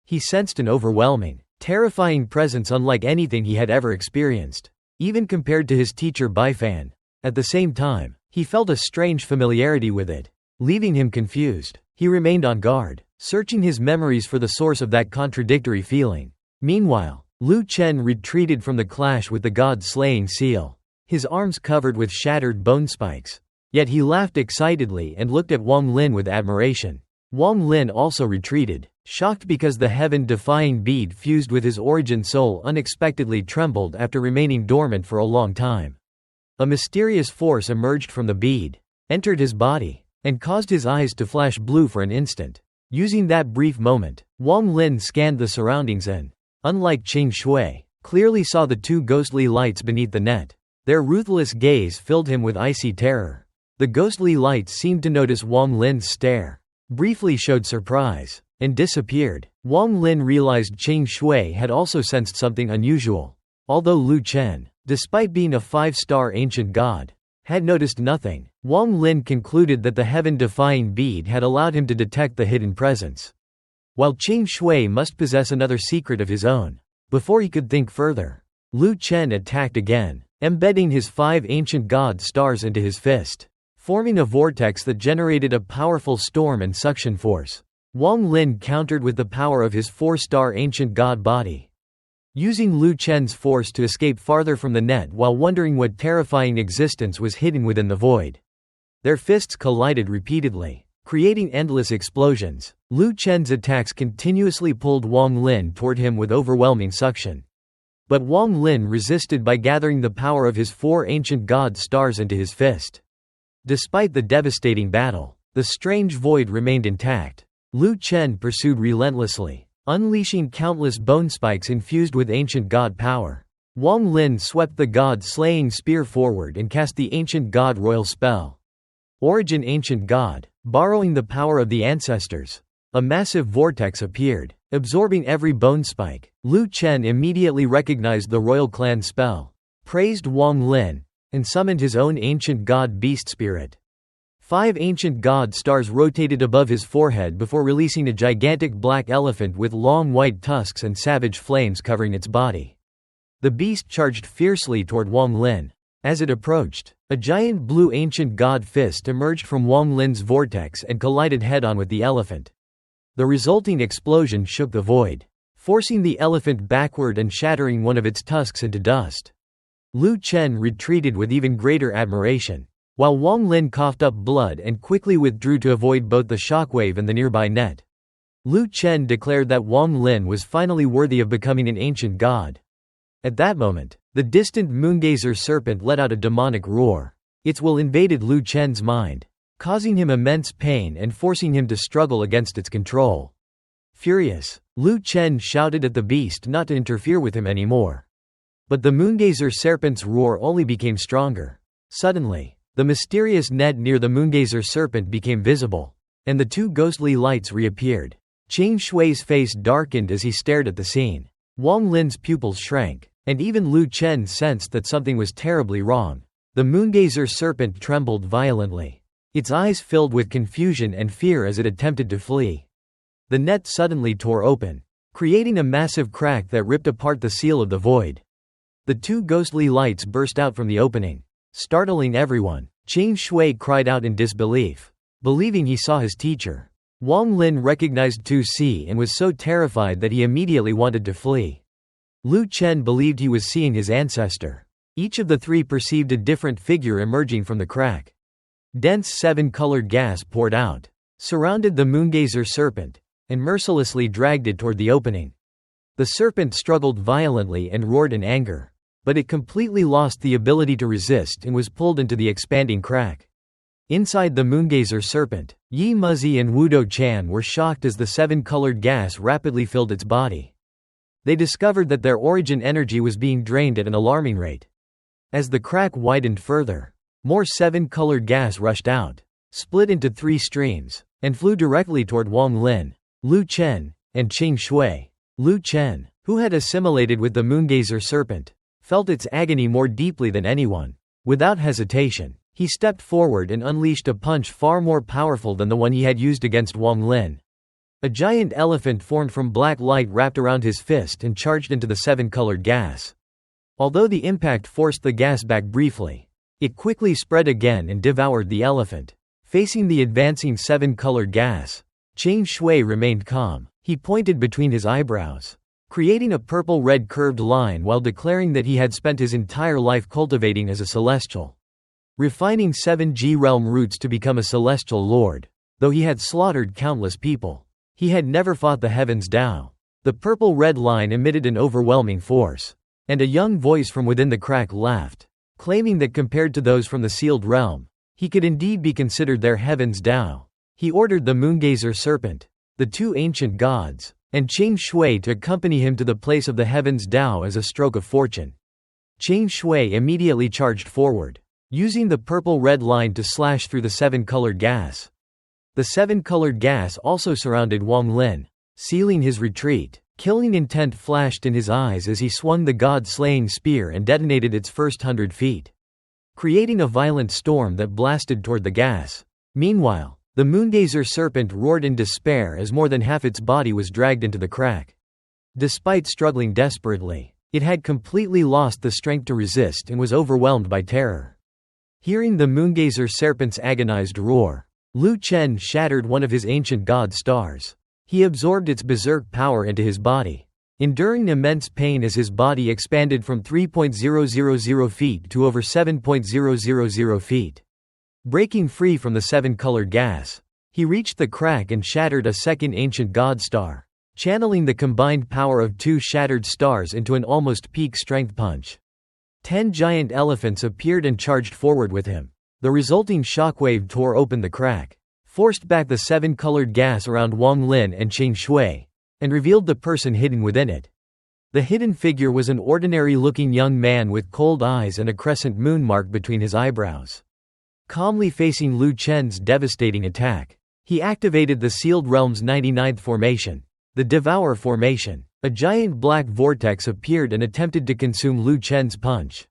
Speaker 1: he sensed an overwhelming, terrifying presence unlike anything he had ever experienced, even compared to his teacher Baifan. At the same time, he felt a strange familiarity with it, leaving him confused. He remained on guard, searching his memories for the source of that contradictory feeling. Meanwhile, Lu Chen retreated from the clash with the god-slaying seal, his arms covered with shattered bone spikes. Yet he laughed excitedly and looked at Wang Lin with admiration. Wang Lin also retreated, shocked because the heaven-defying bead fused with his origin soul unexpectedly trembled after remaining dormant for a long time. A mysterious force emerged from the bead, entered his body, and caused his eyes to flash blue for an instant. Using that brief moment, Wang Lin scanned the surroundings and, unlike Qing Shui, clearly saw the two ghostly lights beneath the net. Their ruthless gaze filled him with icy terror. The ghostly lights seemed to notice Wang Lin's stare, briefly showed surprise, and disappeared. Wang Lin realized Qing Shui had also sensed something unusual. Although Lu Chen, despite being a 5-star ancient god, had noticed nothing, Wang Lin concluded that the heaven-defying bead had allowed him to detect the hidden presence. While Qing Shui must possess another secret of his own. Before he could think further, Lu Chen attacked again, embedding his 5 ancient god stars into his fist, forming a vortex that generated a powerful storm and suction force. Wang Lin countered with the power of his 4-star ancient god body, using Lu Chen's force to escape farther from the net while wondering what terrifying existence was hidden within the void. Their fists collided repeatedly, creating endless explosions. Lu Chen's attacks continuously pulled Wang Lin toward him with overwhelming suction. But Wang Lin resisted by gathering the power of his 4 ancient god stars into his fist. Despite the devastating battle, the strange void remained intact. Lu Chen pursued relentlessly, unleashing countless bone spikes infused with ancient god power. Wang Lin swept the god-slaying spear forward and cast the ancient god royal spell. Origin Ancient God, borrowing the power of the ancestors. A massive vortex appeared, absorbing every bone spike. Lu Chen immediately recognized the royal clan spell, praised Wang Lin, and summoned his own ancient god beast spirit. 5 ancient god stars rotated above his forehead before releasing a gigantic black elephant with long white tusks and savage flames covering its body. The beast charged fiercely toward Wang Lin. As it approached, a giant blue ancient god fist emerged from Wang Lin's vortex and collided head-on with the elephant. The resulting explosion shook the void, forcing the elephant backward and shattering one of its tusks into dust. Lu Chen retreated with even greater admiration, while Wang Lin coughed up blood and quickly withdrew to avoid both the shockwave and the nearby net. Lu Chen declared that Wang Lin was finally worthy of becoming an ancient god. At that moment, the distant moongazer serpent let out a demonic roar. Its will invaded Lu Chen's mind, causing him immense pain and forcing him to struggle against its control. Furious, Lu Chen shouted at the beast not to interfere with him anymore. But the moongazer serpent's roar only became stronger. Suddenly, the mysterious net near the moongazer serpent became visible, and the 2 ghostly lights reappeared. Qing Shui's face darkened as he stared at the scene. Wang Lin's pupils shrank, and even Lu Chen sensed that something was terribly wrong. The moongazer serpent trembled violently, its eyes filled with confusion and fear as it attempted to flee. The net suddenly tore open, creating a massive crack that ripped apart the seal of the void. The 2 ghostly lights burst out from the opening, startling everyone. Qing Shui cried out in disbelief, believing he saw his teacher. Wang Lin recognized Tu Si and was so terrified that he immediately wanted to flee. Lu Chen believed he was seeing his ancestor. Each of the three perceived a different figure emerging from the crack. Dense seven-colored gas poured out, surrounded the moongazer serpent, and mercilessly dragged it toward the opening. The serpent struggled violently and roared in anger, but it completely lost the ability to resist and was pulled into the expanding crack. Inside the moongazer serpent, Yi Muzi and Wudo Chan were shocked as the seven-colored gas rapidly filled its body. They discovered that their origin energy was being drained at an alarming rate. As the crack widened further, more seven-colored gas rushed out, split into three streams, and flew directly toward Wang Lin, Lu Chen, and Qing Shui. Lu Chen, who had assimilated with the moongazer serpent, felt its agony more deeply than anyone. Without hesitation, he stepped forward and unleashed a punch far more powerful than the one he had used against Wang Lin. A giant elephant formed from black light wrapped around his fist and charged into the seven-colored gas. Although the impact forced the gas back briefly, it quickly spread again and devoured the elephant. Facing the advancing seven-colored gas, Qing Shui remained calm. He pointed between his eyebrows, creating a purple-red curved line while declaring that he had spent his entire life cultivating as a celestial, refining 7G realm roots to become a celestial lord. Though he had slaughtered countless people, he had never fought the heavens Tao. The purple-red line emitted an overwhelming force, and a young voice from within the crack laughed, claiming that compared to those from the sealed realm, he could indeed be considered their heavens Tao. He ordered the moongazer serpent, the two ancient gods, and Qing Shui to accompany him to the place of the heavens Tao as a stroke of fortune. Qing Shui immediately charged forward, using the purple-red line to slash through the seven-colored gas. The seven-colored gas also surrounded Wang Lin, sealing his retreat. Killing intent flashed in his eyes as he swung the god-slaying spear and detonated its first 100 feet, creating a violent storm that blasted toward the gas. Meanwhile, the moongazer serpent roared in despair as more than half its body was dragged into the crack. Despite struggling desperately, it had completely lost the strength to resist and was overwhelmed by terror. Hearing the moongazer serpent's agonized roar, Lu Chen shattered one of his ancient god stars. He absorbed its berserk power into his body, enduring immense pain as his body expanded from 3.000 feet to over 7.000 feet. Breaking free from the seven-colored gas, he reached the crack and shattered a second ancient god star, channeling the combined power of two shattered stars into an almost peak strength punch. 10 giant elephants appeared and charged forward with him. The resulting shockwave tore open the crack, forced back the seven-colored gas around Wang Lin and Qing Shui, and revealed the person hidden within it. The hidden figure was an ordinary-looking young man with cold eyes and a crescent moon mark between his eyebrows. Calmly facing Lu Chen's devastating attack, he activated the Sealed Realm's 99th formation, the Devour formation. A giant black vortex appeared and attempted to consume Lu Chen's punch.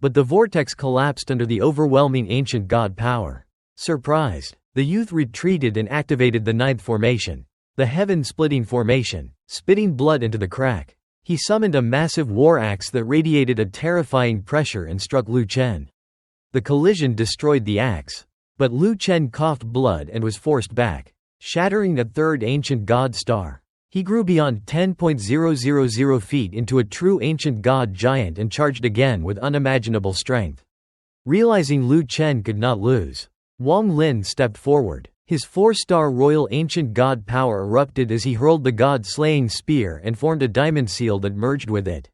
Speaker 1: But the vortex collapsed under the overwhelming ancient god power. Surprised, the youth retreated and activated the 9th formation, the heaven-splitting formation, spitting blood into the crack. He summoned a massive war axe that radiated a terrifying pressure and struck Lu Chen. The collision destroyed the axe, but Lu Chen coughed blood and was forced back, shattering a third ancient god star. He grew beyond 10.000 feet into a true ancient god giant and charged again with unimaginable strength. Realizing Lu Chen could not lose, Wang Lin stepped forward. His 4-star royal ancient god power erupted as he hurled the god-slaying spear and formed a diamond seal that merged with it,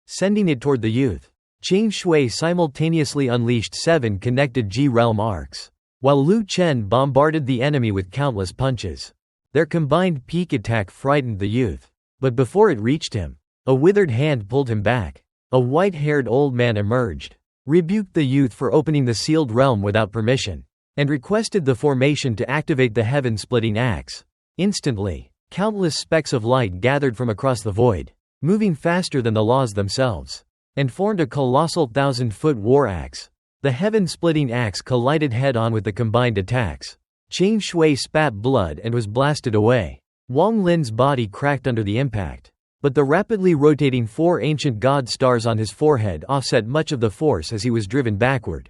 Speaker 1: sending it toward the youth. Qing Shui simultaneously unleashed 7 connected G-realm arcs, while Lu Chen bombarded the enemy with countless punches. Their combined peak attack frightened the youth, but before it reached him, a withered hand pulled him back. A white-haired old man emerged, rebuked the youth for opening the sealed realm without permission, and requested the formation to activate the heaven-splitting axe. Instantly, countless specks of light gathered from across the void, moving faster than the laws themselves, and formed a colossal 1,000-foot war axe. The heaven-splitting axe collided head-on with the combined attacks. Qing Shui spat blood and was blasted away. Wang Lin's body cracked under the impact, but the rapidly rotating 4 ancient god stars on his forehead offset much of the force as he was driven backward.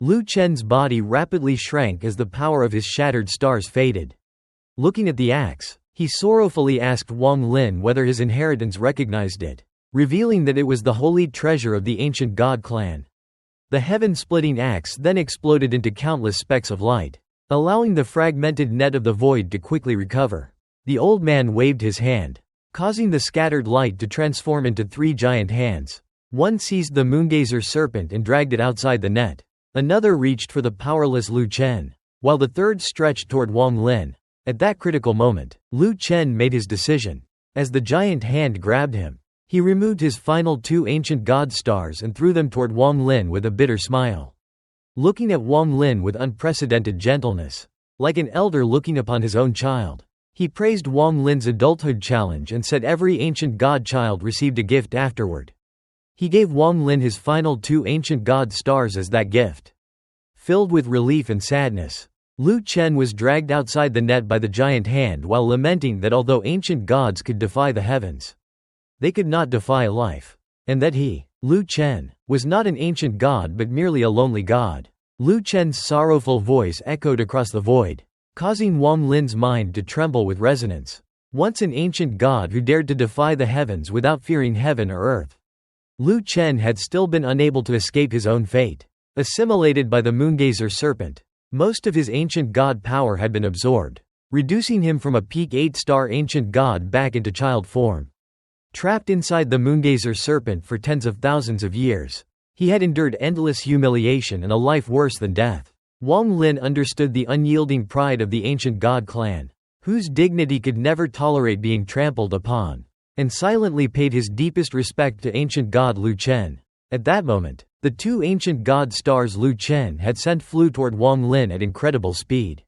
Speaker 1: Lu Chen's body rapidly shrank as the power of his shattered stars faded. Looking at the axe, he sorrowfully asked Wang Lin whether his inheritance recognized it. revealing that it was the holy treasure of the ancient god clan. The heaven-splitting axe then exploded into countless specks of light, allowing the fragmented net of the void to quickly recover. The old man waved his hand, causing the scattered light to transform into 3 giant hands. One seized the moongazer serpent and dragged it outside the net. Another reached for the powerless Lu Chen, while the third stretched toward Wang Lin. At that critical moment, Lu Chen made his decision. As the giant hand grabbed him, he removed his final 2 ancient god stars and threw them toward Wang Lin with a bitter smile. Looking at Wang Lin with unprecedented gentleness, like an elder looking upon his own child, he praised Wang Lin's adulthood challenge and said every ancient god child received a gift afterward. He gave Wang Lin his final 2 ancient god stars as that gift. Filled with relief and sadness, Lu Chen was dragged outside the net by the giant hand while lamenting that although ancient gods could defy the heavens, they could not defy life, and that he, Lu Chen, was not an ancient god but merely a lonely god. Lu Chen's sorrowful voice echoed across the void, causing Wang Lin's mind to tremble with resonance. Once an ancient god who dared to defy the heavens without fearing heaven or earth, Lu Chen had still been unable to escape his own fate. Assimilated by the moongazer serpent, most of his ancient god power had been absorbed, reducing him from a peak 8-star ancient god back into child form. Trapped inside the moongazer serpent for tens of thousands of years, he had endured endless humiliation and a life worse than death. Wang Lin understood the unyielding pride of the ancient god clan, whose dignity could never tolerate being trampled upon, and silently paid his deepest respect to ancient god Lu Chen. At that moment, the 2 ancient god stars Lu Chen had sent flew toward Wang Lin at incredible speed.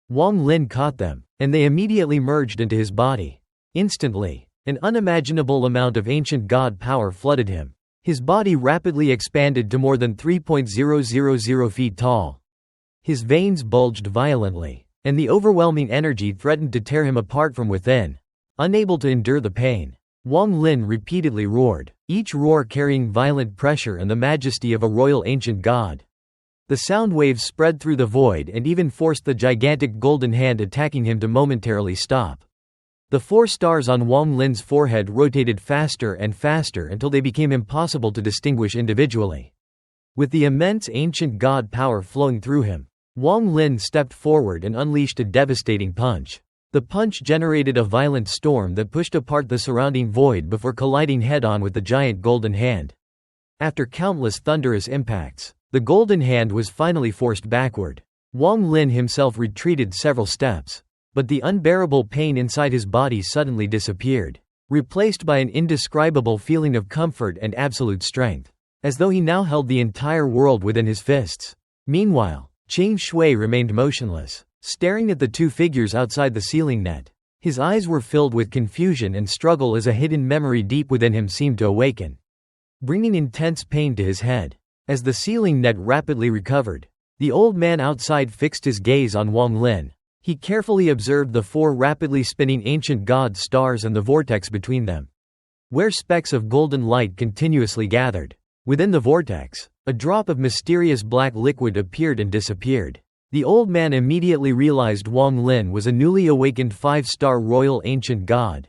Speaker 1: Wang Lin caught them, and they immediately merged into his body. Instantly, an unimaginable amount of ancient god power flooded him. His body rapidly expanded to more than 3,000 feet tall. His veins bulged violently, and the overwhelming energy threatened to tear him apart from within. Unable to endure the pain, Wang Lin repeatedly roared, each roar carrying violent pressure and the majesty of a royal ancient god. The sound waves spread through the void and even forced the gigantic golden hand attacking him to momentarily stop. The 4 stars on Wang Lin's forehead rotated faster and faster until they became impossible to distinguish individually. With the immense ancient god power flowing through him, Wang Lin stepped forward and unleashed a devastating punch. The punch generated a violent storm that pushed apart the surrounding void before colliding head-on with the giant golden hand. After countless thunderous impacts, the golden hand was finally forced backward. Wang Lin himself retreated several steps, but the unbearable pain inside his body suddenly disappeared, replaced by an indescribable feeling of comfort and absolute strength, as though he now held the entire world within his fists. Meanwhile, Chen Shui remained motionless, staring at the 2 figures outside the sealing net. His eyes were filled with confusion and struggle as a hidden memory deep within him seemed to awaken, bringing intense pain to his head. As the sealing net rapidly recovered, the old man outside fixed his gaze on Wang Lin. He carefully observed the 4 rapidly spinning ancient god stars and the vortex between them, where specks of golden light continuously gathered. Within the vortex, a drop of mysterious black liquid appeared and disappeared. The old man immediately realized Wang Lin was a newly awakened 5-star royal ancient god.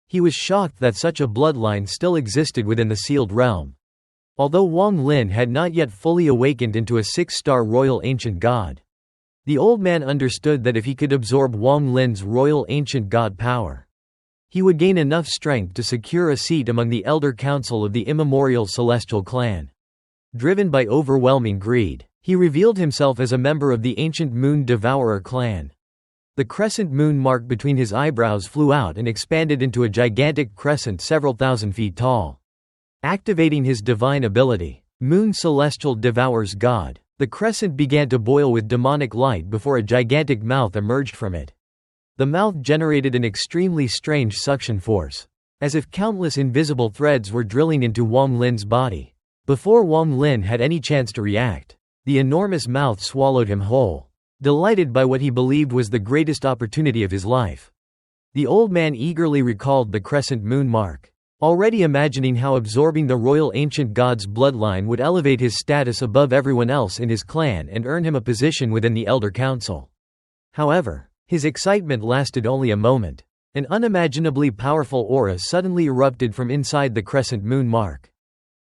Speaker 1: He was shocked that such a bloodline still existed within the sealed realm. Although Wang Lin had not yet fully awakened into a 6-star royal ancient god, the old man understood that if he could absorb Wang Lin's royal ancient god power, he would gain enough strength to secure a seat among the Elder Council of the immemorial celestial clan. Driven by overwhelming greed, he revealed himself as a member of the ancient Moon Devourer clan. The crescent moon mark between his eyebrows flew out and expanded into a gigantic crescent several thousand feet tall. Activating his divine ability, Moon Celestial Devours God, the crescent began to boil with demonic light before a gigantic mouth emerged from it. The mouth generated an extremely strange suction force, as if countless invisible threads were drilling into Wang Lin's body. Before Wang Lin had any chance to react, the enormous mouth swallowed him whole. Delighted by what he believed was the greatest opportunity of his life, the old man eagerly recalled the crescent moon mark, already imagining how absorbing the royal ancient god's bloodline would elevate his status above everyone else in his clan and earn him a position within the Elder Council. However, his excitement lasted only a moment. An unimaginably powerful aura suddenly erupted from inside the crescent moon mark.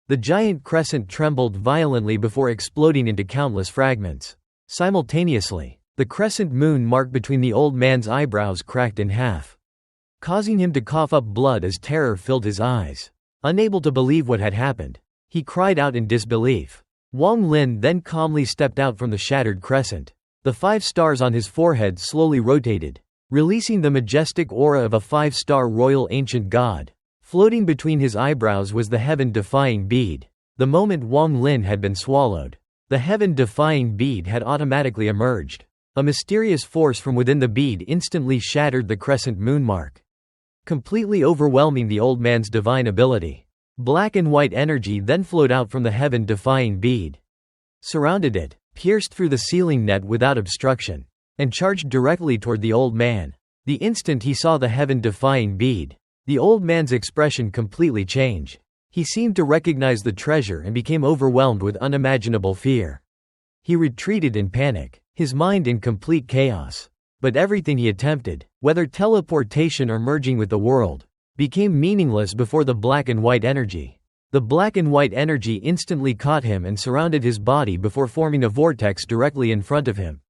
Speaker 1: The giant crescent trembled violently before exploding into countless fragments. Simultaneously, the crescent moon mark between the old man's eyebrows cracked in half, causing him to cough up blood as terror filled his eyes. Unable to believe what had happened, he cried out in disbelief. Wang Lin then calmly stepped out from the shattered crescent. The 5 stars on his forehead slowly rotated, releasing the majestic aura of a 5-star royal ancient god. Floating between his eyebrows was the heaven-defying bead. The moment Wang Lin had been swallowed, the heaven-defying bead had automatically emerged. A mysterious force from within the bead instantly shattered the crescent moon mark, completely overwhelming the old man's divine ability. Black and white energy then flowed out from the heaven-defying bead, surrounded it, pierced through the ceiling net without obstruction, and charged directly toward the old man. The instant he saw the heaven-defying bead, the old man's expression completely changed. He seemed to recognize the treasure and became overwhelmed with unimaginable fear. He retreated in panic, his mind in complete chaos. But everything he attempted, whether teleportation or merging with the world, became meaningless before the black and white energy. The black and white energy instantly caught him and surrounded his body before forming a vortex directly in front of him.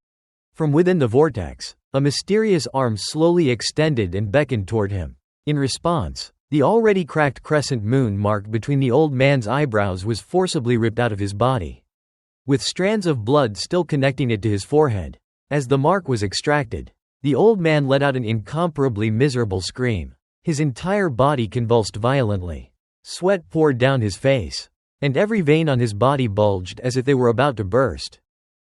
Speaker 1: From within the vortex, a mysterious arm slowly extended and beckoned toward him. In response, the already cracked crescent moon mark between the old man's eyebrows was forcibly ripped out of his body, with strands of blood still connecting it to his forehead. As the mark was extracted, the old man let out an incomparably miserable scream. His entire body convulsed violently. Sweat poured down his face, and every vein on his body bulged as if they were about to burst.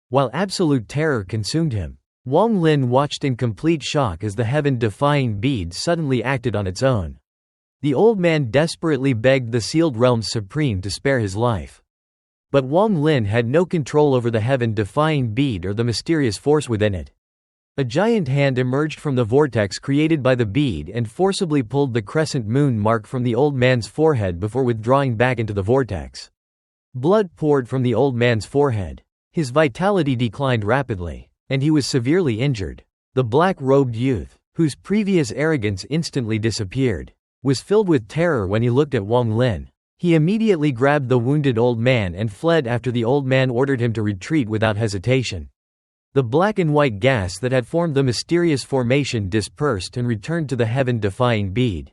Speaker 1: While absolute terror consumed him, Wang Lin watched in complete shock as the heaven-defying bead suddenly acted on its own. The old man desperately begged the sealed realm's supreme to spare his life. But Wang Lin had no control over the heaven-defying bead or the mysterious force within it. A giant hand emerged from the vortex created by the bead and forcibly pulled the crescent moon mark from the old man's forehead before withdrawing back into the vortex. Blood poured from the old man's forehead. His vitality declined rapidly, and he was severely injured. The black-robed youth, whose previous arrogance instantly disappeared, was filled with terror when he looked at Wang Lin. He immediately grabbed the wounded old man and fled after the old man ordered him to retreat without hesitation. The black and white gas that had formed the mysterious formation dispersed and returned to the heaven-defying bead.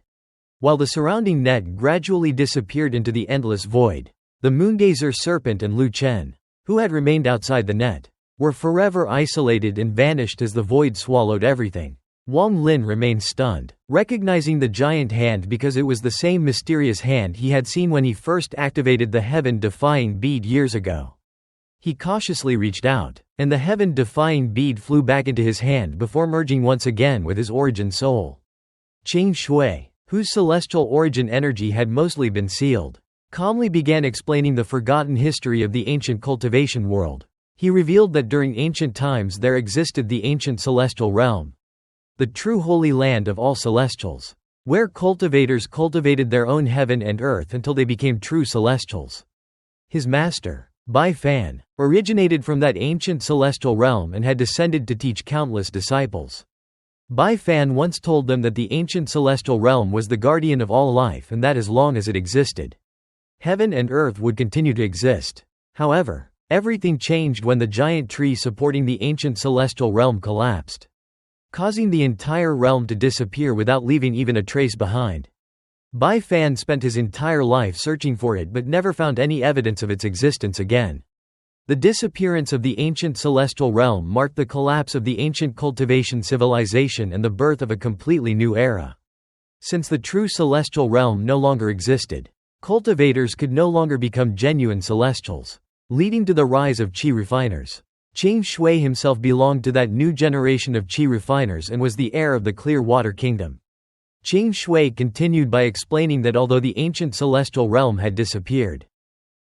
Speaker 1: While the surrounding net gradually disappeared into the endless void, the Moongazer Serpent and Lu Chen, who had remained outside the net, were forever isolated and vanished as the void swallowed everything. Wang Lin remained stunned, recognizing the giant hand because it was the same mysterious hand he had seen when he first activated the heaven-defying bead years ago. He cautiously reached out, and the heaven-defying bead flew back into his hand before merging once again with his origin soul. Qing Shui, whose celestial origin energy had mostly been sealed, calmly began explaining the forgotten history of the ancient cultivation world. He revealed that during ancient times there existed the ancient celestial realm, the true holy land of all celestials, where cultivators cultivated their own heaven and earth until they became true celestials. His master, Bai Fan, originated from that ancient celestial realm and had descended to teach countless disciples. Bai Fan once told them that the ancient celestial realm was the guardian of all life and that as long as it existed, heaven and earth would continue to exist. However, everything changed when the giant tree supporting the ancient celestial realm collapsed, causing the entire realm to disappear without leaving even a trace behind. Bai Fan spent his entire life searching for it but never found any evidence of its existence again. The disappearance of the ancient celestial realm marked the collapse of the ancient cultivation civilization and the birth of a completely new era. Since the true celestial realm no longer existed, cultivators could no longer become genuine celestials, leading to the rise of qi refiners. Qing Shui himself belonged to that new generation of qi refiners and was the heir of the Clear Water Kingdom. Qing Shui continued by explaining that although the ancient celestial realm had disappeared,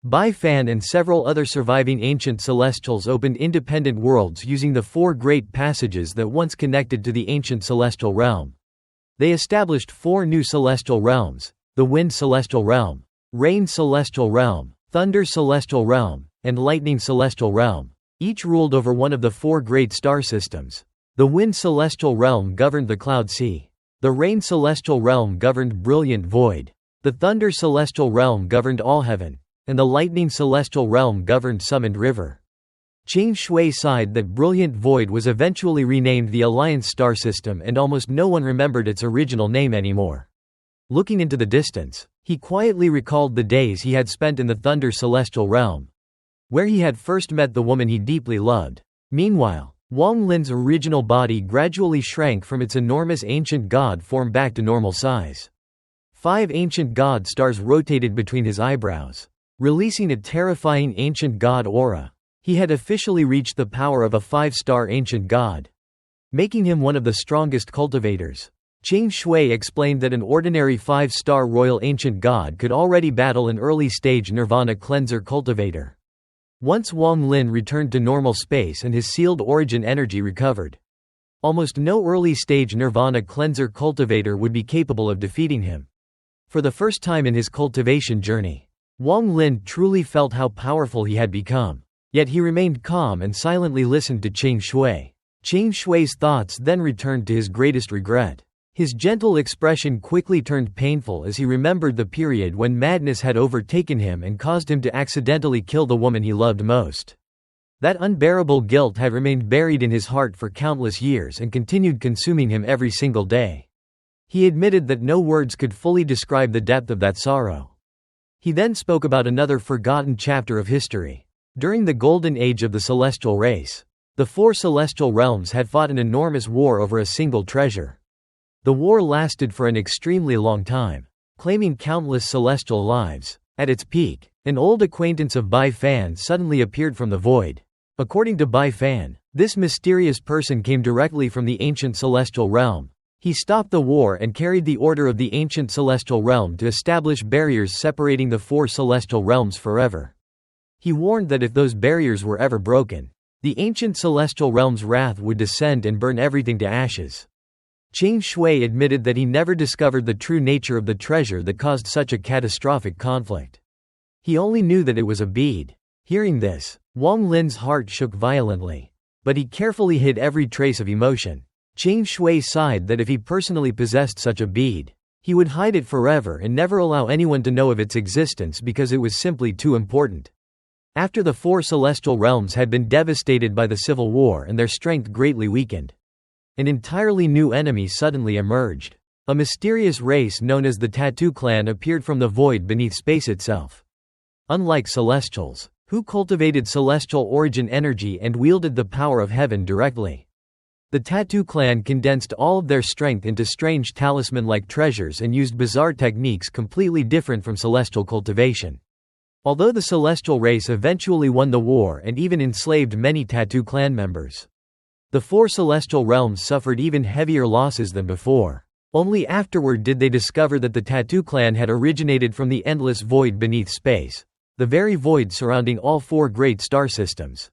Speaker 1: Bai Fan and several other surviving ancient celestials opened independent worlds using the 4 great passages that once connected to the ancient celestial realm. They established 4 new celestial realms: the Wind Celestial Realm, Rain Celestial Realm, Thunder Celestial Realm, and Lightning Celestial Realm. Each ruled over one of the 4 great star systems. The Wind Celestial Realm governed the Cloud Sea, The rain celestial realm governed brilliant void. The thunder celestial realm governed all heaven, and the lightning celestial realm governed summoned river. Chang Shui sighed that brilliant void was eventually renamed the Alliance star system, and almost no one remembered its original name anymore. Looking into the distance, he quietly recalled the days he had spent in the thunder celestial realm, where he had first met the woman he deeply loved. Meanwhile, Wang Lin's original body gradually shrank from its enormous ancient god form back to normal size. 5 ancient god stars rotated between his eyebrows, releasing a terrifying ancient god aura. He had officially reached the power of a 5-star ancient god, making him one of the strongest cultivators. Chang Shui explained that an ordinary 5-star royal ancient god could already battle an early-stage nirvana cleanser cultivator. Once Wang Lin returned to normal space and his sealed origin energy recovered, almost no early-stage nirvana cleanser cultivator would be capable of defeating him. For the first time in his cultivation journey, Wang Lin truly felt how powerful he had become. Yet he remained calm and silently listened to Chang Shui. Chang Shui's thoughts then returned to his greatest regret. His gentle expression quickly turned painful as he remembered the period when madness had overtaken him and caused him to accidentally kill the woman he loved most. That unbearable guilt had remained buried in his heart for countless years and continued consuming him every single day. He admitted that no words could fully describe the depth of that sorrow. He then spoke about another forgotten chapter of history. During the golden age of the celestial race, the 4 celestial realms had fought an enormous war over a single treasure. The war lasted for an extremely long time, claiming countless celestial lives. At its peak, an old acquaintance of Bai Fan suddenly appeared from the void. According to Bai Fan, this mysterious person came directly from the ancient celestial realm. He stopped the war and carried the order of the ancient celestial realm to establish barriers separating the 4 celestial realms forever. He warned that if those barriers were ever broken, the ancient celestial realm's wrath would descend and burn everything to ashes. Chang Shui admitted that he never discovered the true nature of the treasure that caused such a catastrophic conflict. He only knew that it was a bead. Hearing this, Wang Lin's heart shook violently, but he carefully hid every trace of emotion. Chang Shui sighed that if he personally possessed such a bead, he would hide it forever and never allow anyone to know of its existence because it was simply too important. After the 4 celestial realms had been devastated by the civil war and their strength greatly weakened, an entirely new enemy suddenly emerged. A mysterious race known as the Tattoo Clan appeared from the void beneath space itself. Unlike Celestials, who cultivated celestial origin energy and wielded the power of heaven directly, the Tattoo Clan condensed all of their strength into strange talisman-like treasures and used bizarre techniques completely different from celestial cultivation. Although the celestial race eventually won the war and even enslaved many Tattoo Clan members, the 4 celestial realms suffered even heavier losses than before. Only afterward did they discover that the Tattoo Clan had originated from the endless void beneath space, the very void surrounding all 4 great star systems.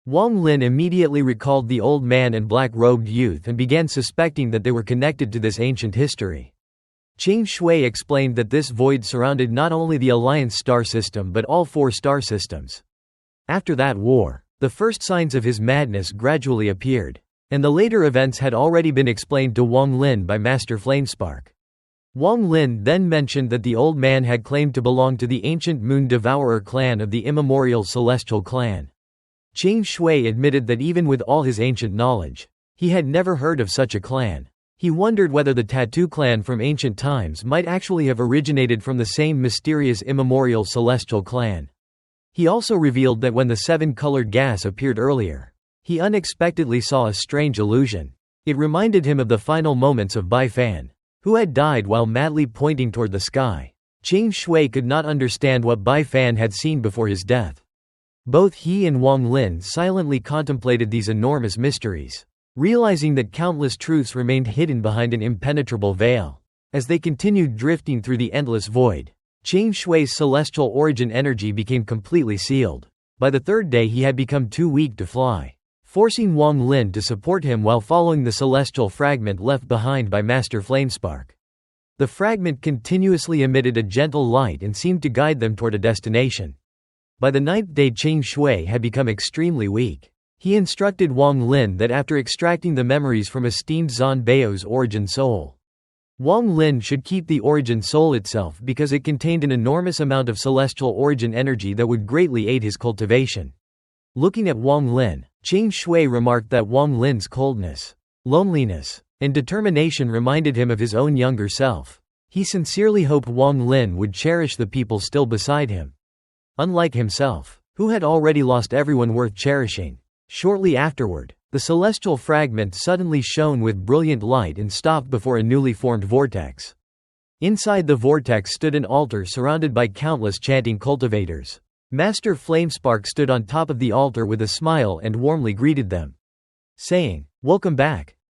Speaker 1: Wang Lin immediately recalled the old man and black-robed youth and began suspecting that they were connected to this ancient history. Chang Shui explained that this void surrounded not only the Alliance star system but all 4 star systems. After that war, the first signs of his madness gradually appeared, and the later events had already been explained to Wang Lin by Master Flamespark. Wang Lin then mentioned that the old man had claimed to belong to the ancient Moon Devourer clan of the immemorial Celestial clan. Chang Shui admitted that even with all his ancient knowledge, he had never heard of such a clan. He wondered whether the Tattoo Clan from ancient times might actually have originated from the same mysterious immemorial Celestial clan. He also revealed that when the 7-colored gas appeared earlier, he unexpectedly saw a strange illusion. It reminded him of the final moments of Bai Fan, who had died while madly pointing toward the sky. Chang Shui could not understand what Bai Fan had seen before his death. Both he and Wang Lin silently contemplated these enormous mysteries, realizing that countless truths remained hidden behind an impenetrable veil. As they continued drifting through the endless void, Chang Shui's celestial origin energy became completely sealed. By the 3rd day he had become too weak to fly, forcing Wang Lin to support him while following the celestial fragment left behind by Master Flamespark. The fragment continuously emitted a gentle light and seemed to guide them toward a destination. By the 9th day Chang Shui had become extremely weak. He instructed Wang Lin that after extracting the memories from esteemed Zan Bao's origin soul, Wang Lin should keep the origin soul itself because it contained an enormous amount of celestial origin energy that would greatly aid his cultivation. Looking at Wang Lin, Qing Shui remarked that Wang Lin's coldness, loneliness, and determination reminded him of his own younger self. He sincerely hoped Wang Lin would cherish the people still beside him, unlike himself, who had already lost everyone worth cherishing. Shortly afterward, the celestial fragment suddenly shone with brilliant light and stopped before a newly formed vortex. Inside the vortex stood an altar surrounded by countless chanting cultivators. Master Flamespark stood on top of the altar with a smile and warmly greeted them, saying, "Welcome back.